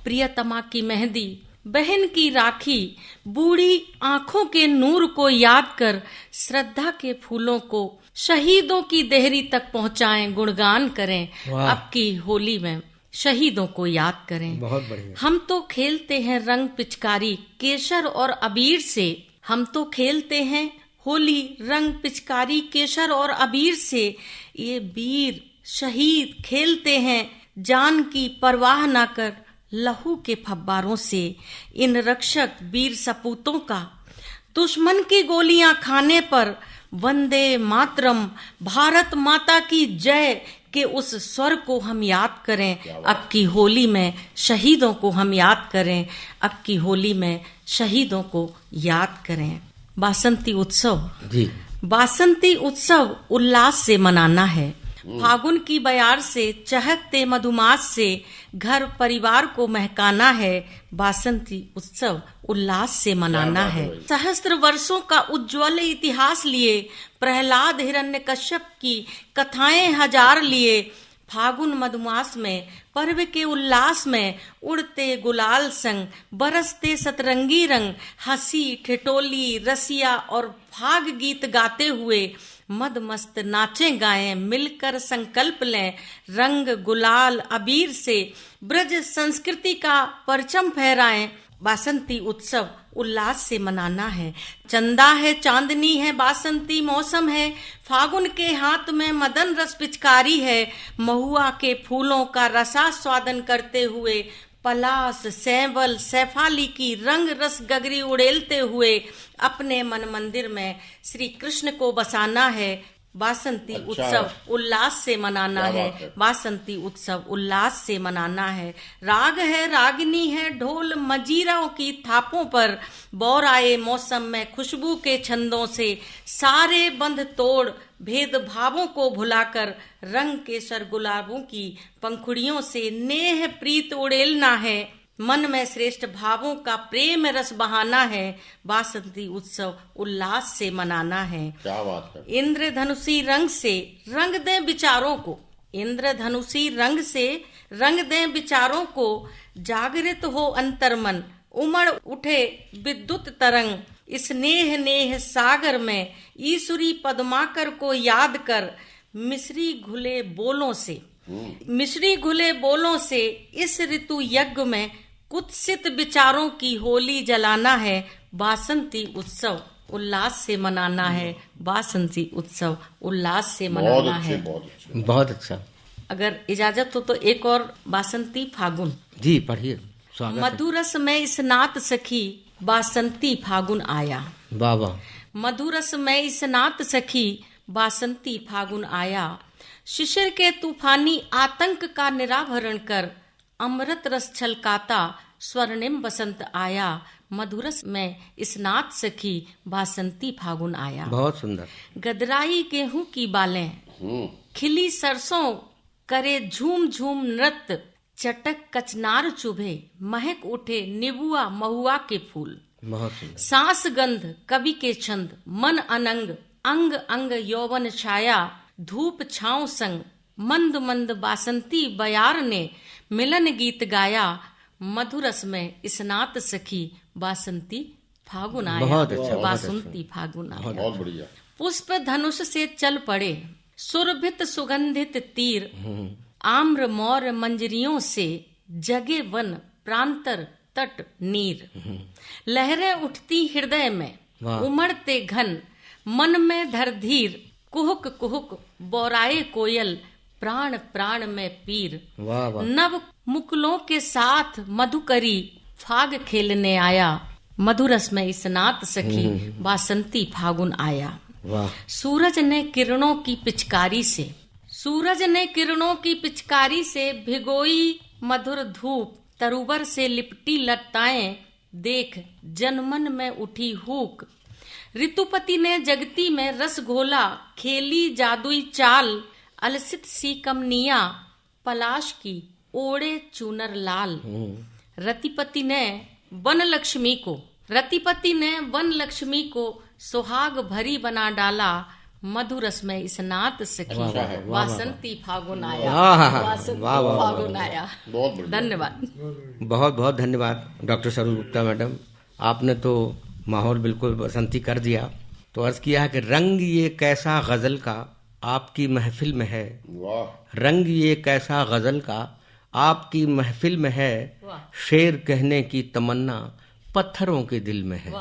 प्रियतमा की मेहंदी बहन की राखी, बूढ़ी आंखों के नूर को याद कर श्रद्धा के फूलों को शहीदों की देहरी तक पहुंचाएं, गुणगान करें, अब की होली में शहीदों को याद करें। बहुत बढ़िया। हम तो खेलते हैं रंग पिचकारी केसर और अबीर से, हम तो खेलते हैं होली रंग पिचकारी केसर और अबीर से, ये वीर शहीद खेलते हैं जान की परवाह ना कर लहू के फब्बारों से, इन रक्षक वीर सपूतों का दुश्मन की गोलियां खाने पर वंदे मातरम भारत माता की जय के उस स्वर को हम याद करें, अब की होली में शहीदों को हम याद करें, अब की होली में शहीदों को याद करें। बासंती उत्सव जी, बासंती उत्सव उल्लास से मनाना है, फागुन की बयार से चहकते मधुमास से घर परिवार को महकाना है, बासंती उत्सव उल्लास से मनाना है। सहस्त्र वर्षों का उज्ज्वल इतिहास लिए प्रहलाद हिरण्यकश्यप की कथाएं हजार लिए, फागुन मधुमास में पर्व के उल्लास में उड़ते गुलाल संग बरसते सतरंगी रंग, हंसी ठिठोली रसिया और फाग गीत गाते हुए मद मस्त नाचे गाएं, मिलकर संकल्प लें, रंग गुलाल अबीर से ब्रज संस्कृति का परचम फहराएं। बासंती उत्सव उल्लास से मनाना है। चंदा है, चांदनी है, बासंती मौसम है, फागुन के हाथ में मदन रस पिचकारी है। महुआ के फूलों का रसास्वादन करते हुए पलास सैवल सैफाली की रंग रस गगरी उड़ेलते हुए अपने मन मंदिर में श्री कृष्ण को बसाना है। बासंती उत्सव उल्लास से मनाना है। बासंती उत्सव उल्लास से मनाना है। राग है, रागिनी है, ढोल मजीराओं की थापों पर बौराए मौसम में खुशबू के छंदों से सारे बंध तोड़ भेद भावों को भुलाकर रंग केसर गुलाबों की पंखुड़ियों से नेह प्रीत उड़ेलना है। मन में श्रेष्ठ भावों का प्रेम रस बहाना है। बासंती उत्सव उल्लास से मनाना है। क्या बात है। इंद्रधनुषी रंग से रंग दें विचारों को, इंद्रधनुषी रंग से रंग दें विचारों को, जागृत हो अंतर्मन उमड़ उठे विद्युत तरंग। इस नेह नेह सागर में ईश्वरी पद्माकर को याद कर मिश्री घुले बोलों से इस ऋतु यज्ञ में कुत्सित विचारों की होली जलाना है। बासंती उत्सव उल्लास से मनाना है। बासंती उत्सव उल्लास से मनाना है। बहुत अच्छा। अगर इजाजत हो तो एक और बासंती फागुन। जी पढ़िए। स्वागत है। मधुरस में स्नात सखी बासंती फागुन आया। वाह वाह। मधुरस में स्नात सखी बासंती फागुन आया। शिशिर के तूफानी आतंक का निराभरण कर अमृत रस छलकाता स्वर्णिम बसंत आया। मधुरस में स्नात सखी बासंती फागुन आया। बहुत सुंदर। गदराई गेहूं की बालें खिली सरसों करे झूम झूम नृत्य, चटक कचनार चुभे महक उठे निबुआ महुआ के फूल। बहुत सुंदर। सांस गंध कवि के छंद मन अनंग अंग अंग यौवन छाया। धूप छांव संग मंद मंद बासंती बयार ने मिलन गीत गाया। मधुरस में स्नात सखी बासंती फागुन आया। बहुत अच्छा। बासंती फागुन आया। बहुत बढ़िया। पुष्प धनुष से चल पड़े सुरभित सुगंधित तीर, आम्र मौर मंजरियों से जगे वन प्रांतर तट नीर। लहरें उठती हृदय में उमड़ते घन, मन में धर धीर कुहुक कुहुक बोराए कोयल, प्राण प्राण में पीर। वाह वाह। नव मुकुलों के साथ मधुकरी फाग खेलने आया। मधुरस में स्नात सखी बासंती फागुन आया। वाह। सूरज ने किरणों की पिचकारी से भिगोई मधुर धूप, तरुवर से लिपटी लताएं देख जनमन में उठी हूक। ऋतुपति ने जगती में रस घोला, खेली जादुई चाल, अलसित सी कमनिया पलाश की ओढ़े चूनर लाल। रतिपति ने वन लक्ष्मी को सुहाग भरी बना डाला। मधुरस में स्नात सखी बासंती फागुन आया। बासंती फागुन आया। धन्यवाद। बहुत बहुत धन्यवाद डॉक्टर सरोज गुप्ता मैडम। आपने तो माहौल बिल्कुल बसंती कर दिया। तो अर्ज किया है कि रंग ये कैसा गजल का आपकी महफिल में है। रंग ये कैसा गजल का आपकी महफिल में है। शेर कहने की तमन्ना पत्थरों के दिल में है।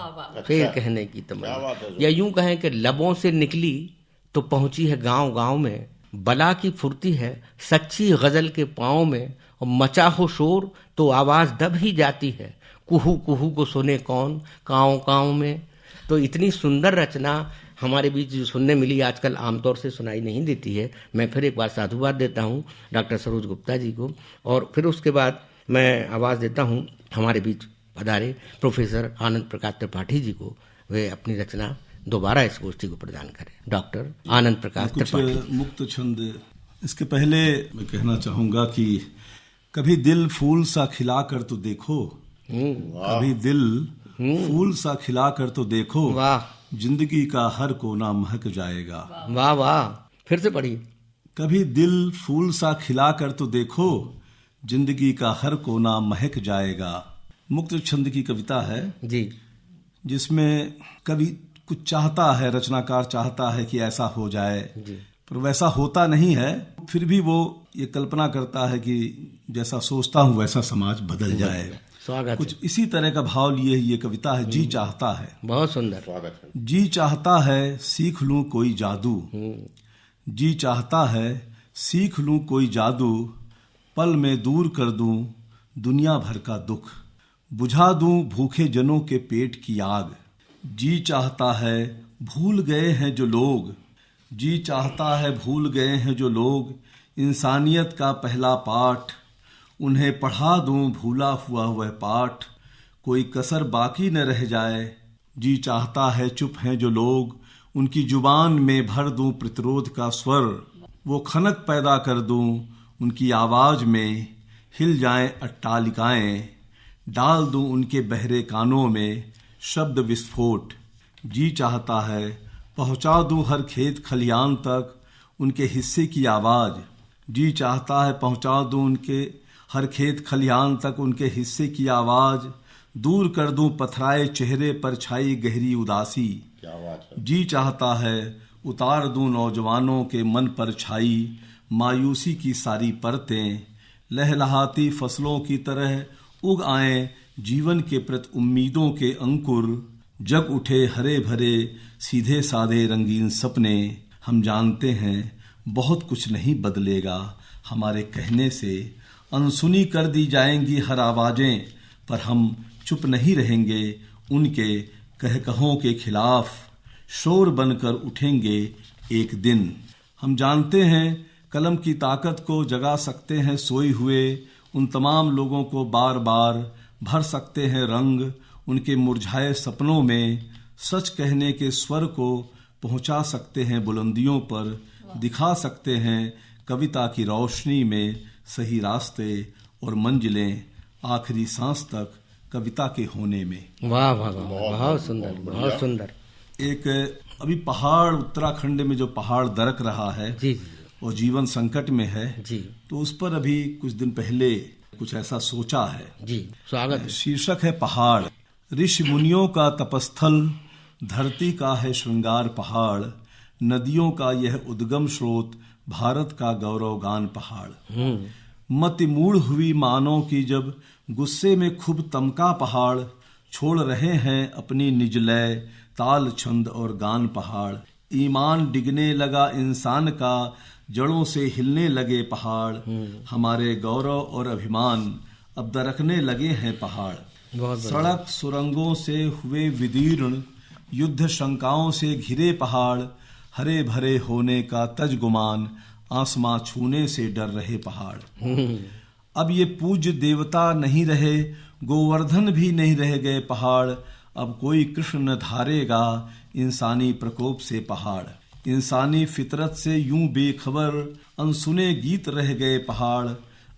शेर कहने की तमन्ना, या यूं कहें कि लबों से निकली तो पहुंची है गांव गांव में। बला की फुर्ती है सच्ची गजल के पाँव में, और मचा हो शोर तो आवाज दब ही जाती है। कुहू कुहू को सुने कौन काँव काँव में। तो इतनी सुंदर रचना हमारे बीच जो सुनने मिली, आजकल आमतौर से सुनाई नहीं देती है। मैं फिर एक बार साधुवाद देता हूँ डॉक्टर सरोज गुप्ता जी को, और फिर उसके बाद मैं आवाज़ देता हूँ हमारे बीच पधारे प्रोफेसर आनंद प्रकाश त्रिपाठी जी को। वे अपनी रचना दोबारा इस गोष्ठी को प्रदान करें। डॉक्टर आनंद प्रकाश त्रिपाठी। मुक्त छंद। इसके पहले मैं कहना चाहूंगा कि कभी दिल फूल सा खिला कर तो देखो, कभी दिल फूल सा खिला कर तो देखो। वाह। जिंदगी का हर कोना महक जाएगा। वाह वाह। फिर से पढ़िए। कभी दिल फूल सा खिला कर तो देखो, जिंदगी का हर कोना महक जाएगा। मुक्त छंद की कविता है जी, जिसमें कवि कुछ चाहता है, रचनाकार चाहता है कि ऐसा हो जाए जी। पर वैसा होता नहीं है। फिर भी वो ये कल्पना करता है कि जैसा सोचता हूँ वैसा समाज बदल जाए। स्वागत कुछ इसी तरह का भाव लिए ये कविता है। जी चाहता है, बहुत सुंदर। स्वागत है। जी चाहता है सीख लूं कोई जादू, जी चाहता है सीख लूं कोई जादू, पल में दूर कर दूं दुनिया भर का दुख, बुझा दूं भूखे जनों के पेट की आग। जी चाहता है भूल गए हैं जो लोग, जी चाहता है भूल गए हैं जो लोग, इंसानियत का पहला पाठ, उन्हें पढ़ा दूं भूला हुआ वह पाठ, कोई कसर बाकी न रह जाए। जी चाहता है चुप हैं जो लोग, उनकी जुबान में भर दूं प्रतिरोध का स्वर, वो खनक पैदा कर दूं उनकी आवाज में, हिल जाएं अट्टालिकाएं, डाल दूं उनके बहरे कानों में शब्द विस्फोट। जी चाहता है पहुंचा दूं हर खेत खलियान तक उनके हिस्से की आवाज, जी चाहता है पहुंचा दूं उनके हर खेत खलियान तक उनके हिस्से की आवाज, दूर कर दूं पथराए चेहरे पर छाई गहरी उदासी। क्या बात है। जी चाहता है उतार दूं नौजवानों के मन पर छाई मायूसी की सारी परतें, लहलहाती फसलों की तरह उग आए जीवन के प्रति उम्मीदों के अंकुर, जग उठे हरे भरे सीधे साधे रंगीन सपने। हम जानते हैं बहुत कुछ नहीं बदलेगा हमारे कहने से, अनसुनी कर दी जाएंगी हर आवाजें, पर हम चुप नहीं रहेंगे उनके कहकहों के खिलाफ, शोर बनकर उठेंगे एक दिन। हम जानते हैं कलम की ताकत को जगा सकते हैं सोए हुए उन तमाम लोगों को, बार बार भर सकते हैं रंग उनके मुरझाए सपनों में, सच कहने के स्वर को पहुंचा सकते हैं बुलंदियों पर, दिखा सकते हैं कविता की रोशनी में सही रास्ते और मंजिलें आखिरी सांस तक कविता के होने में। वाह वाह वाह, बहुत सुंदर, बहुत सुंदर। एक अभी पहाड़ उत्तराखंड में जो पहाड़ दरक रहा है जी जी और जीवन संकट में है जी तो उस पर अभी कुछ दिन पहले कुछ ऐसा सोचा है। जी, स्वागत है। शीर्षक है पहाड़। ऋषि मुनियों का तपस्थल, धरती का है श्रृंगार पहाड़, नदियों का यह उद्गम स्रोत, भारत का गौरवगान पहाड़। मति मूढ़ हुई मानों की जब गुस्से में खूब तमका पहाड़, छोड़ रहे हैं अपनी निज लय ताल छंद और गान पहाड़। ईमान डिगने लगा इंसान का, जड़ों से हिलने लगे पहाड़, हमारे गौरव और अभिमान अब दरकने लगे हैं पहाड़। सड़क सुरंगों से हुए विदीर्ण, युद्ध शंकाओं से घिरे पहाड़, हरे भरे होने का तजगुमान, आसमां छूने से डर रहे पहाड़। अब ये पूज्य देवता नहीं रहे, गोवर्धन भी नहीं रह गए पहाड़, अब कोई कृष्ण न धारेगा इंसानी प्रकोप से पहाड़। इंसानी फितरत से यूं बेखबर अनसुने गीत रह गए पहाड़,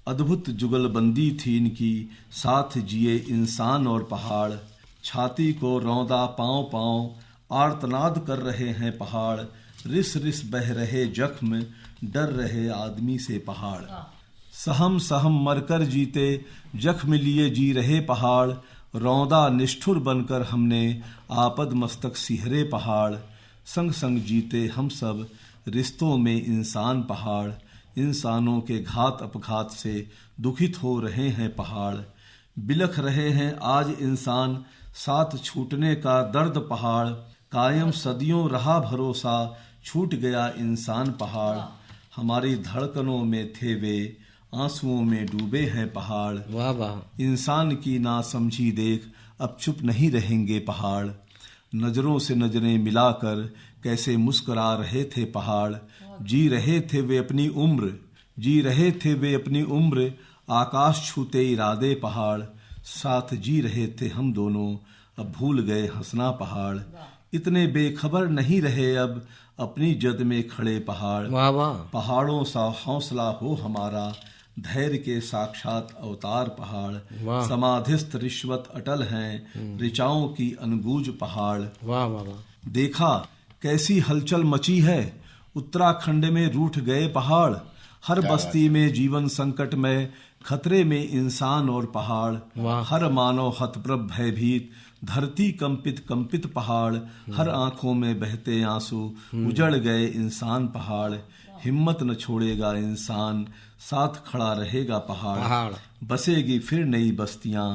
अद्भुत जुगलबंदी थी इनकी, साथ जिए इंसान और पहाड़। छाती को रौंदा पांव पांव आर्तनाद कर रहे हैं पहाड़, रिस रिस बह रहे जख्म डर रहे आदमी से पहाड़। सहम सहम मरकर जीते जख्म लिए जी रहे पहाड़, रौंदा निष्ठुर बनकर हमने आपद मस्तक सिहरे पहाड़। संग संग जीते हम सब रिश्तों में इंसान पहाड़, इंसानों के घात अपघात से दुखित हो रहे हैं पहाड़। बिलख रहे हैं आज इंसान साथ छूटने का दर्द पहाड़, कायम सदियों रहा भरोसा छूट गया इंसान पहाड़। हमारी धड़कनों में थे वे आंसुओं में डूबे हैं पहाड़। वाह वाह। इंसान की ना समझी देख अब चुप नहीं रहेंगे पहाड़, नजरों से नजरें मिलाकर कैसे मुस्कुरा रहे थे पहाड़। जी रहे थे वे अपनी उम्र, जी रहे थे वे अपनी उम्र, आकाश छूते इरादे पहाड़। साथ जी रहे थे हम दोनों, अब भूल गए हंसना पहाड़। इतने बेखबर नहीं रहे अब अपनी जद में खड़े पहाड़। वाह वाह। पहाड़ों सा हौसला हो हमारा, धैर्य के साक्षात अवतार पहाड़। समाधिस्थ रिश्वत अटल हैं, ऋचाओं की अनगूंज पहाड़। वाह वाह वाह। देखा कैसी हलचल मची है, उत्तराखंड में रूठ गए पहाड़, हर बस्ती में जीवन संकट में, खतरे में इंसान और पहाड़, हर मानव हतप्रभ भयभीत, धरती कंपित कंपित पहाड़, हर आंखों में बहते आंसू, उजड़ गए इंसान पहाड़, हिम्मत न छोड़ेगा इंसान, साथ खड़ा रहेगा पहाड़, बसेगी फिर नई बस्तियां,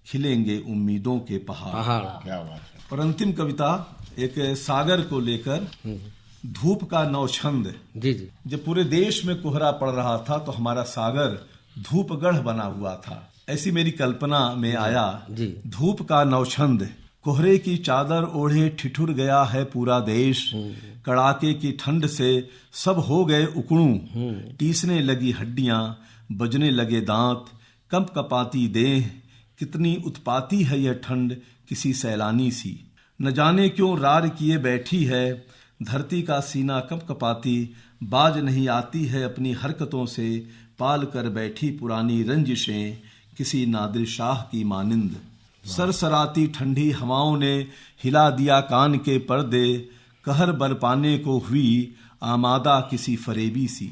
खिलेंगे उम्मीदों के पहाड़। क्या बात है। और अंतिम कविता एक सागर को लेकर, धूप का नौछंद। जी जी। जब पूरे देश में कोहरा पड़ रहा था तो हमारा सागर धूपगढ़ बना हुआ था, ऐसी मेरी कल्पना में आया। जी। धूप का नौछंद, कोहरे की चादर ओढ़े ठिठुर गया है पूरा देश, कड़ाके की ठंड से सब हो गए उकड़ू, टीसने लगी हड्डियां, बजने लगे दांत, कंप कपाती देह, कितनी उत्पाती है यह ठंड किसी सैलानी सी, न जाने क्यों रार किए बैठी है, धरती का सीना कंप कपाती, बाज नहीं आती है अपनी हरकतों से, पाल कर बैठी पुरानी रंजिशें किसी नादिर शाह की मानिंद, सरसराती ठंडी हवाओं ने हिला दिया कान के पर्दे, कहर बरपाने को हुई आमादा किसी फरेबी सी,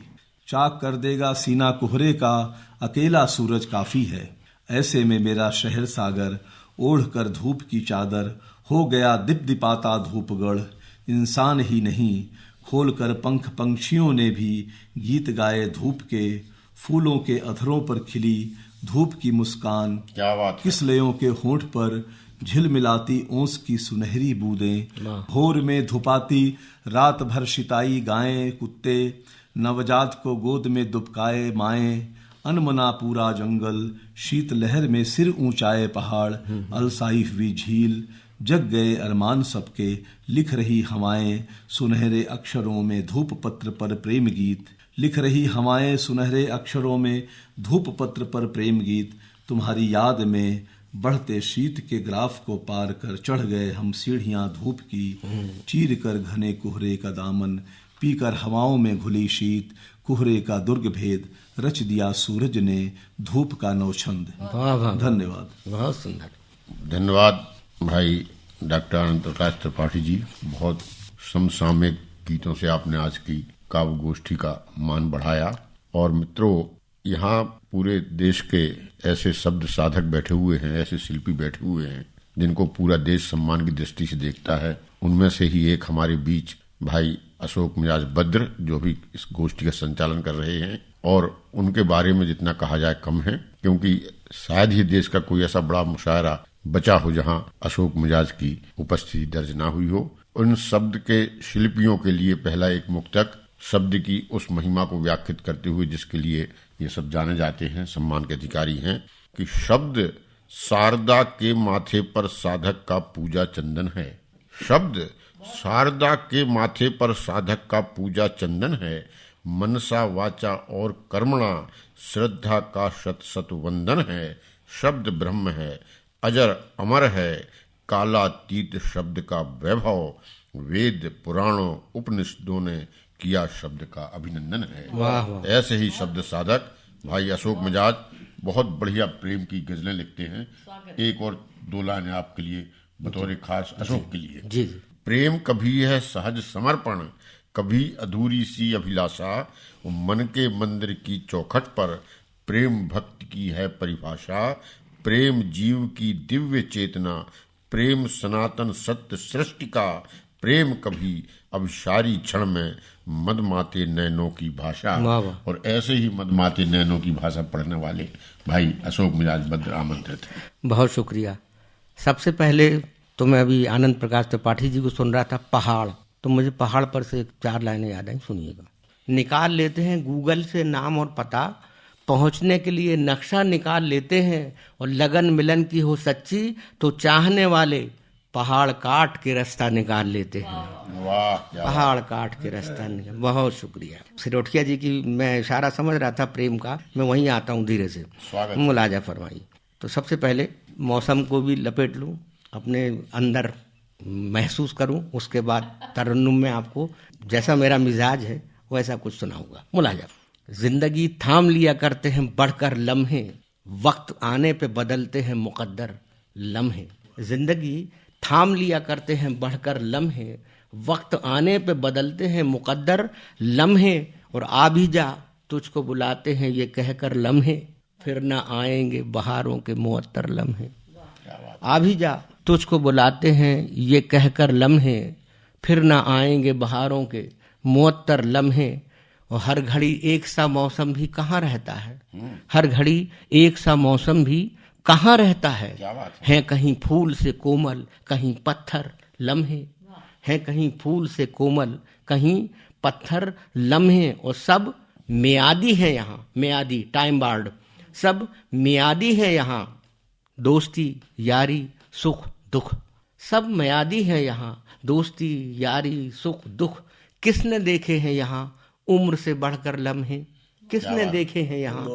चाक कर देगा सीना कोहरे का, अकेला सूरज काफी है, ऐसे में मेरा शहर सागर ओढ़ कर धूप की चादर, हो गया दिपदिपाता धूपगढ़, इंसान ही नहीं खोल कर पंख पंछियों ने भी गीत गाए धूप के, फूलों के अधरों पर खिली धूप की मुस्कान, क्या बात है। किसलयों के होंठ पर झिलमिलाती ओस की सुनहरी बूंदें, भोर में धुपाती रात भर शिताई गायें कुत्ते, नवजात को गोद में दुबकाए माएं, अनमना पूरा जंगल, शीत लहर में सिर ऊंचाए पहाड़, अलसाई हुई झील, जग गए अरमान सबके, लिख रही हवाएं सुनहरे अक्षरों में धूप पत्र पर प्रेम गीत, लिख रही हवाएं सुनहरे अक्षरों में धूप पत्र पर प्रेम गीत, तुम्हारी याद में बढ़ते शीत के ग्राफ को पार कर चढ़ गए हम सीढ़ियां धूप की, चीर कर घने कोहरे का दामन, पीकर हवाओं में घुली शीत, कोहरे का दुर्ग भेद रच दिया सूरज ने धूप का नौछंद। धन्यवाद। बहुत सुंदर। धन्यवाद भाई डॉक्टर अनंत प्रकाश त्रिपाठी जी। बहुत समसामयिक गीतों से आपने आज की काव्य गोष्ठी का मान बढ़ाया। और मित्रों, यहाँ पूरे देश के ऐसे शब्द साधक बैठे हुए हैं, ऐसे शिल्पी बैठे हुए हैं जिनको पूरा देश सम्मान की दृष्टि से देखता है। उनमें से ही एक हमारे बीच भाई अशोक मिजाज बद्र, जो भी इस गोष्ठी का संचालन कर रहे हैं, और उनके बारे में जितना कहा जाए कम है, क्योंकि शायद ही देश का कोई ऐसा बड़ा मुशायरा बचा हो जहां अशोक मिजाज की उपस्थिति दर्ज ना हुई हो। उन शब्द के शिल्पियों के लिए पहला एक मुक्तक शब्द की उस महिमा को व्याख्यात करते हुए जिसके लिए ये सब जाने जाते हैं, सम्मान के अधिकारी हैं, कि शब्द शारदा के माथे पर साधक का पूजा चंदन है। शब्द शारदा के माथे पर साधक का पूजा चंदन है, मनसा वाचा और कर्मणा श्रद्धा का शत शत वंदन है। शब्द ब्रह्म है, अजर अमर है, कालातीत शब्द का वैभव, वेद पुराणों उपनिषदों ने किया शब्द का अभिनंदन है। वाह वाह। ऐसे ही शब्द साधक भाई अशोक मिजाज बहुत बढ़िया प्रेम की गजलें लिखते हैं। एक और दो लाइन आपके लिए बतौर खास अशोक के लिए। जी। प्रेम कभी है सहज समर्पण, कभी अधूरी सी अभिलाषा, मन के मंदिर की चौखट पर प्रेम भक्ति की है परिभाषा। प्रेम जीव की दिव्य चेतना, प्रेम सनातन सत्य सृष्टि का, प्रेम कभी अभिसारी क्षण में मदमाते नैनों की भाषा। और ऐसे ही मदमाते नैनों की भाषा पढ़ने वाले भाई अशोक मिजाज बद्र आमंत्रित हैं। बहुत शुक्रिया। सबसे पहले तो मैं अभी आनंद प्रकाश त्रिपाठी जी को सुन रहा था, पहाड़, तो मुझे पहाड़ पर से 4 लाइनें याद आई, सुनिएगा। निकाल लेते हैं गूगल से नाम और पता, पहुंचने के लिए नक्शा निकाल लेते हैं, और लगन मिलन की हो सच्ची तो चाहने वाले पहाड़ काट के रास्ता निकाल लेते हैं। वाह, पहाड़ काट के रास्ता निकाल। बहुत शुक्रिया। सिरोठिया जी की मैं इशारा समझ रहा था प्रेम का, मैं वहीं आता हूँ धीरे से, मुलाजा फरमाइए। तो सबसे पहले मौसम को भी लपेट लूँ, अपने अंदर महसूस करूँ, उसके बाद तरन्नुम में आपको जैसा मेरा मिजाज है वैसा कुछ सुनाऊंगा। मुलाजा। जिंदगी थाम लिया करते हैं बढ़कर लम्हे, वक्त आने पे बदलते हैं मुकद्दर लम्हे। जिंदगी थाम लिया करते हैं बढ़कर लम्हे, वक्त आने पे बदलते हैं मुकद्दर लम्हे, और आ भी जा तुझको बुलाते हैं ये कहकर लम्हे, फिर न आएंगे बहारों के मुअत्तर लम्हे। आ भी जा तुझको बुलाते हैं ये कहकर लम्हे, फिर न आएंगे बहारों के मुअत्तर लम्हे। और हर घड़ी एक सा मौसम भी कहाँ रहता है, हर घड़ी एक सा मौसम भी कहाँ रहता है कहीं फूल से कोमल कहीं पत्थर लम्हे, है कहीं फूल से कोमल कहीं पत्थर लम्हे। और सब मियादी है यहाँ, मियादी टाइम बार्ड, सब मियादी है यहाँ, दोस्ती यारी सुख दुख, सब मियादी है यहाँ, दोस्ती यारी सुख दुख। किसने देखे हैं यहाँ उम्र से बढ़कर लम्हे, किसने देखे हैं यहाँ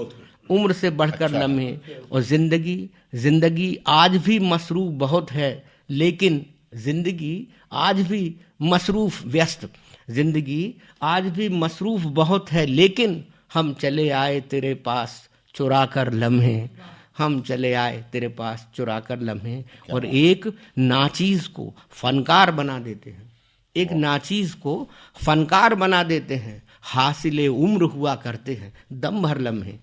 उम्र से बढ़कर लम्हे। और जिंदगी आज भी मसरूफ बहुत है, लेकिन जिंदगी आज भी मसरूफ व्यस्त, जिंदगी आज भी मसरूफ बहुत है, लेकिन हम चले आए तेरे पास चुरा कर लम्हे, हम चले आए तेरे पास चुरा कर लम्हे। और एक नाचीज को फनकार बना देते हैं, एक नाचीज को फनकार बना देते हैं। हासिले उम्र हुआ करते हैं दम भर लम्हे,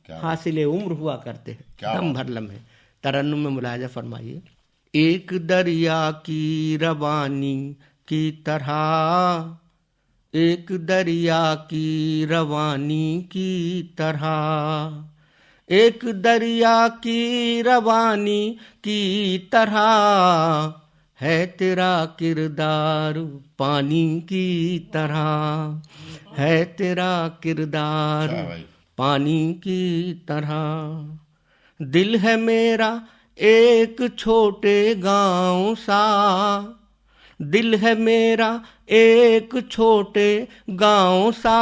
हासिले उम्र हुआ करते हैं दम भर लम्हे। तरन्नुम में मुलाहिजा फरमाइए। एक दरिया की रवानी की तरह, एक दरिया की रवानी की तरह, एक दरिया की रवानी की तरह, है तेरा किरदार पानी की तरह, है तेरा किरदार पानी की तरह। दिल है मेरा एक छोटे गांव सा, दिल है मेरा एक छोटे गांव सा,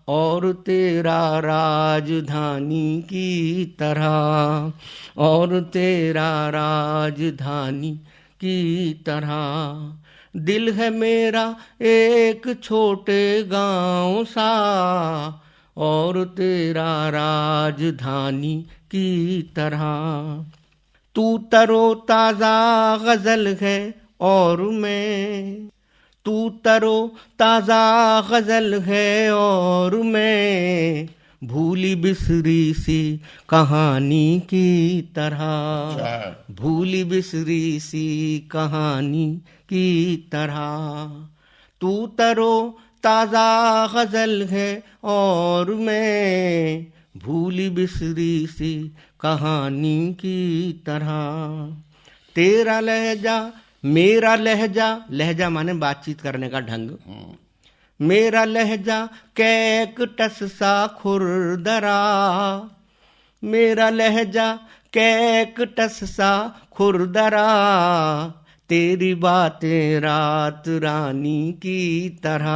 और तेरा राजधानी की तरह, और तेरा राजधानी की तरह। दिल है मेरा एक छोटे गांव सा, और तेरा राजधानी की तरह। तू तरो ताजा गजल है और मैं, तू तरो ताजा गजल है और मैं, भूली बिसरी सी कहानी की तरह, भूली बिसरी सी कहानी की तरह। तू तरो ताजा गजल है और मैं, भूली बिसरी सी कहानी की तरह। तेरा लहजा मेरा लहजा, लहजा माने बातचीत करने का ढंग, मेरा लहजा कैकटस सा खुरदरा, मेरा लहजा कैकटस सा खुरदरा, तेरी बातें रात रानी की तरह,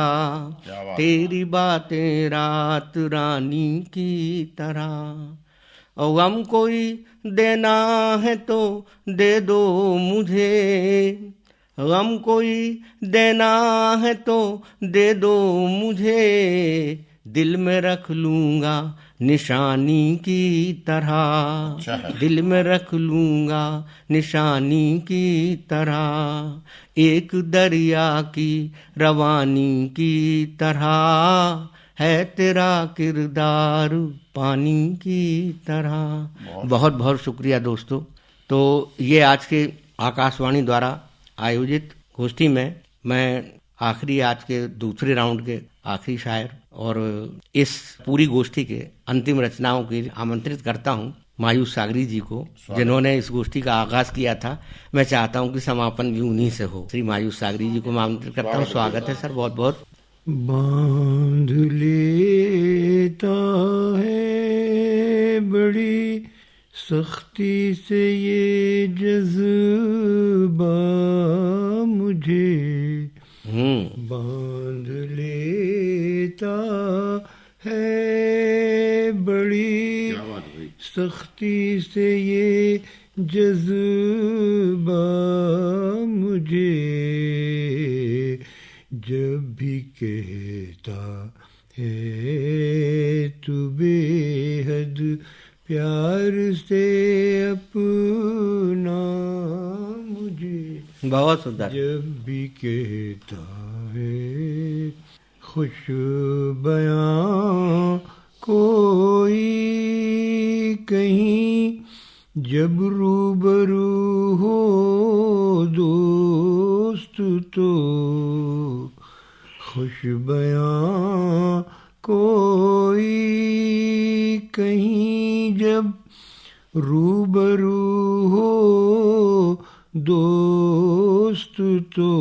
तेरी बातें रात रानी की तरह। और गम कोई देना है तो दे दो मुझे, गम कोई देना है तो दे दो मुझे, दिल में रख लूंगा निशानी की तरह, दिल में रख लूंगा निशानी की तरह। एक दरिया की रवानी की तरह, है तेरा किरदार पानी की तरह। बहुत बहुत शुक्रिया दोस्तों। तो ये आज के आकाशवाणी द्वारा आयोजित गोष्ठी में मैं आखिरी आज के दूसरे राउंड के आखिरी शायर और इस पूरी गोष्ठी के अंतिम रचनाओं के लिए आमंत्रित करता हूँ मायूस सागरी जी को, जिन्होंने इस गोष्ठी का आगाज किया था। मैं चाहता हूँ कि समापन भी उन्हीं से हो। श्री मायूस सागरी जी को मैं आमंत्रित करता हूँ। स्वागत है सर, बहुत बहुत। बांध लेता है बड़ी सख्ती से ये जज्बा मुझे, बांध लेता है बड़ी सख्ती से ये जज्बा मुझे, जब भी कहता है तू बेहद प्यार से अपना मुझे। बहुत सुंदर। जब भी कहता है खुश बयां कोई कहीं, जब रूबरू हो दोस्त तो खुश बयां कोई कहीं, जब रूबरू हो दोस्त तो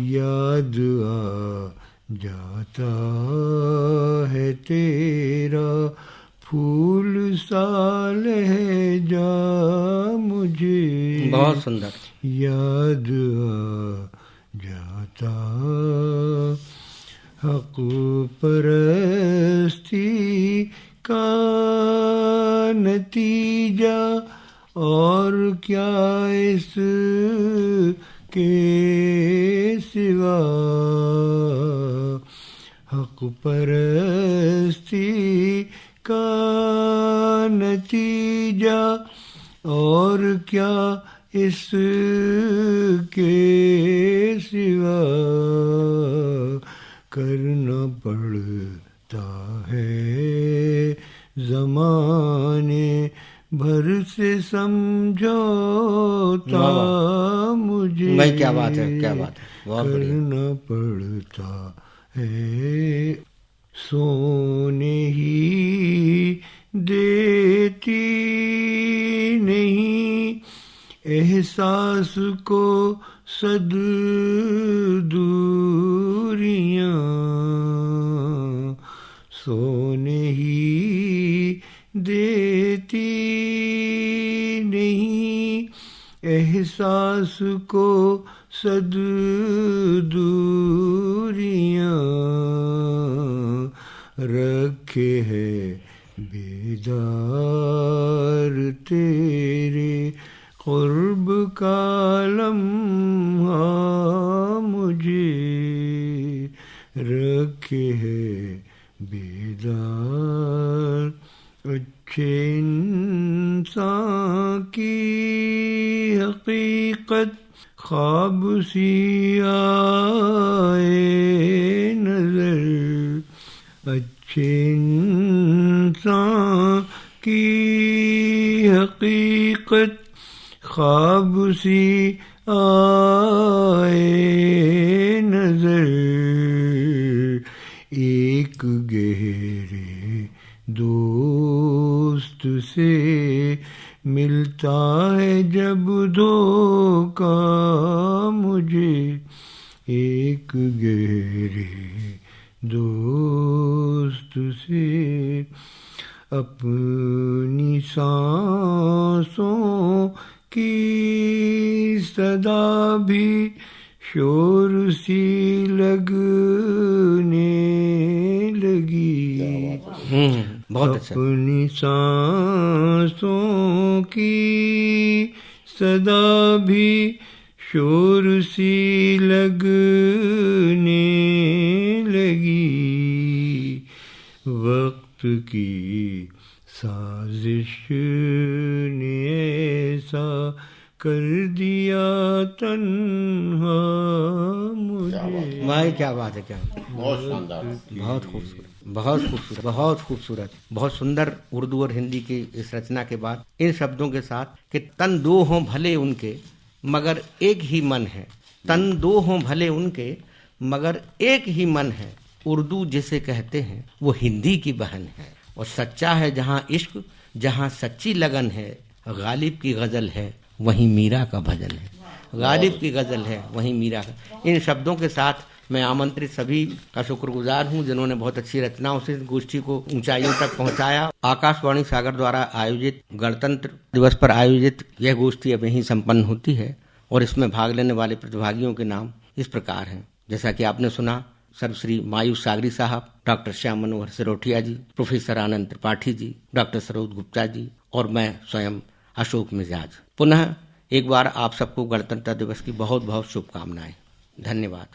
याद आ जाता है तेरा फूल सा लहजा मुझे। बहुत सुंदर। याद आ जाता हक परस्ती का नतीजा, और क्या इस के सिवा। हक परस्ती का नतीजा, और क्या इस के सिवा। करना पड़ता है ज़माने भर से समझौता मुझे। भाई क्या बात है, क्या बात है, बहुत बढ़िया। करना पड़ता है सोने ही देती नहीं एहसास को सद दूरियां। सोने ही देती नहीं एहसास को सद दूरियां। रखे है बेदार तेरे कुर्ब का लम्हा मुझे। रखे है बेदार अच्छे इंसान की हकीकत ख्वाब सी आए नजर। अच्छे इंसान की हकीकत ख्वाब सी आए नजर। एक गहरे दोस्त से मिलता है जब धोखा मुझे। एक गहरे दोस्त से अपनी सांसों की सदा भी शोर सी लगने लगी। बहुत अच्छा। अपनी सांसों की सदा भी शोर सी लगने लगी। वक्त की साजिश ने ऐसा कर दिया तन्हा मुझे। भाई क्या बात है, क्या बहुत शानदार, बहुत खूबसूरत, बहुत खूबसूरत, बहुत खूबसूरत, बहुत सुंदर। उर्दू और हिंदी की इस रचना के बाद इन शब्दों के साथ कि तन दो हों भले उनके मगर एक ही मन है। तन दो हों भले उनके मगर एक ही मन है। उर्दू जिसे कहते हैं वो हिंदी की बहन है। और सच्चा है जहाँ इश्क, जहाँ सच्ची लगन है। गालिब की गजल है वहीं मीरा का भजन है। गालिब की गजल है वहीं मीरा का। इन शब्दों के साथ मैं आमंत्रित सभी का शुक्रगुजार हूं जिन्होंने बहुत अच्छी रचनाओं से गोष्ठी को ऊंचाइयों तक पहुंचाया। आकाशवाणी सागर द्वारा आयोजित गणतंत्र दिवस पर आयोजित यह गोष्ठी अब यहीं संपन्न होती है और इसमें भाग लेने वाले प्रतिभागियों के नाम इस प्रकार हैं। जैसा कि आपने सुना, सर्वश्री मायूस सागरी साहब, डॉक्टर श्याम मनोहर सिरोठिया जी, प्रोफेसर आनंद त्रिपाठी जी, डॉक्टर सरोज गुप्ता जी और मैं स्वयं अशोक मिजाज। पुनः एक बार आप सबको गणतंत्र दिवस की बहुत बहुत शुभकामनाएं। धन्यवाद।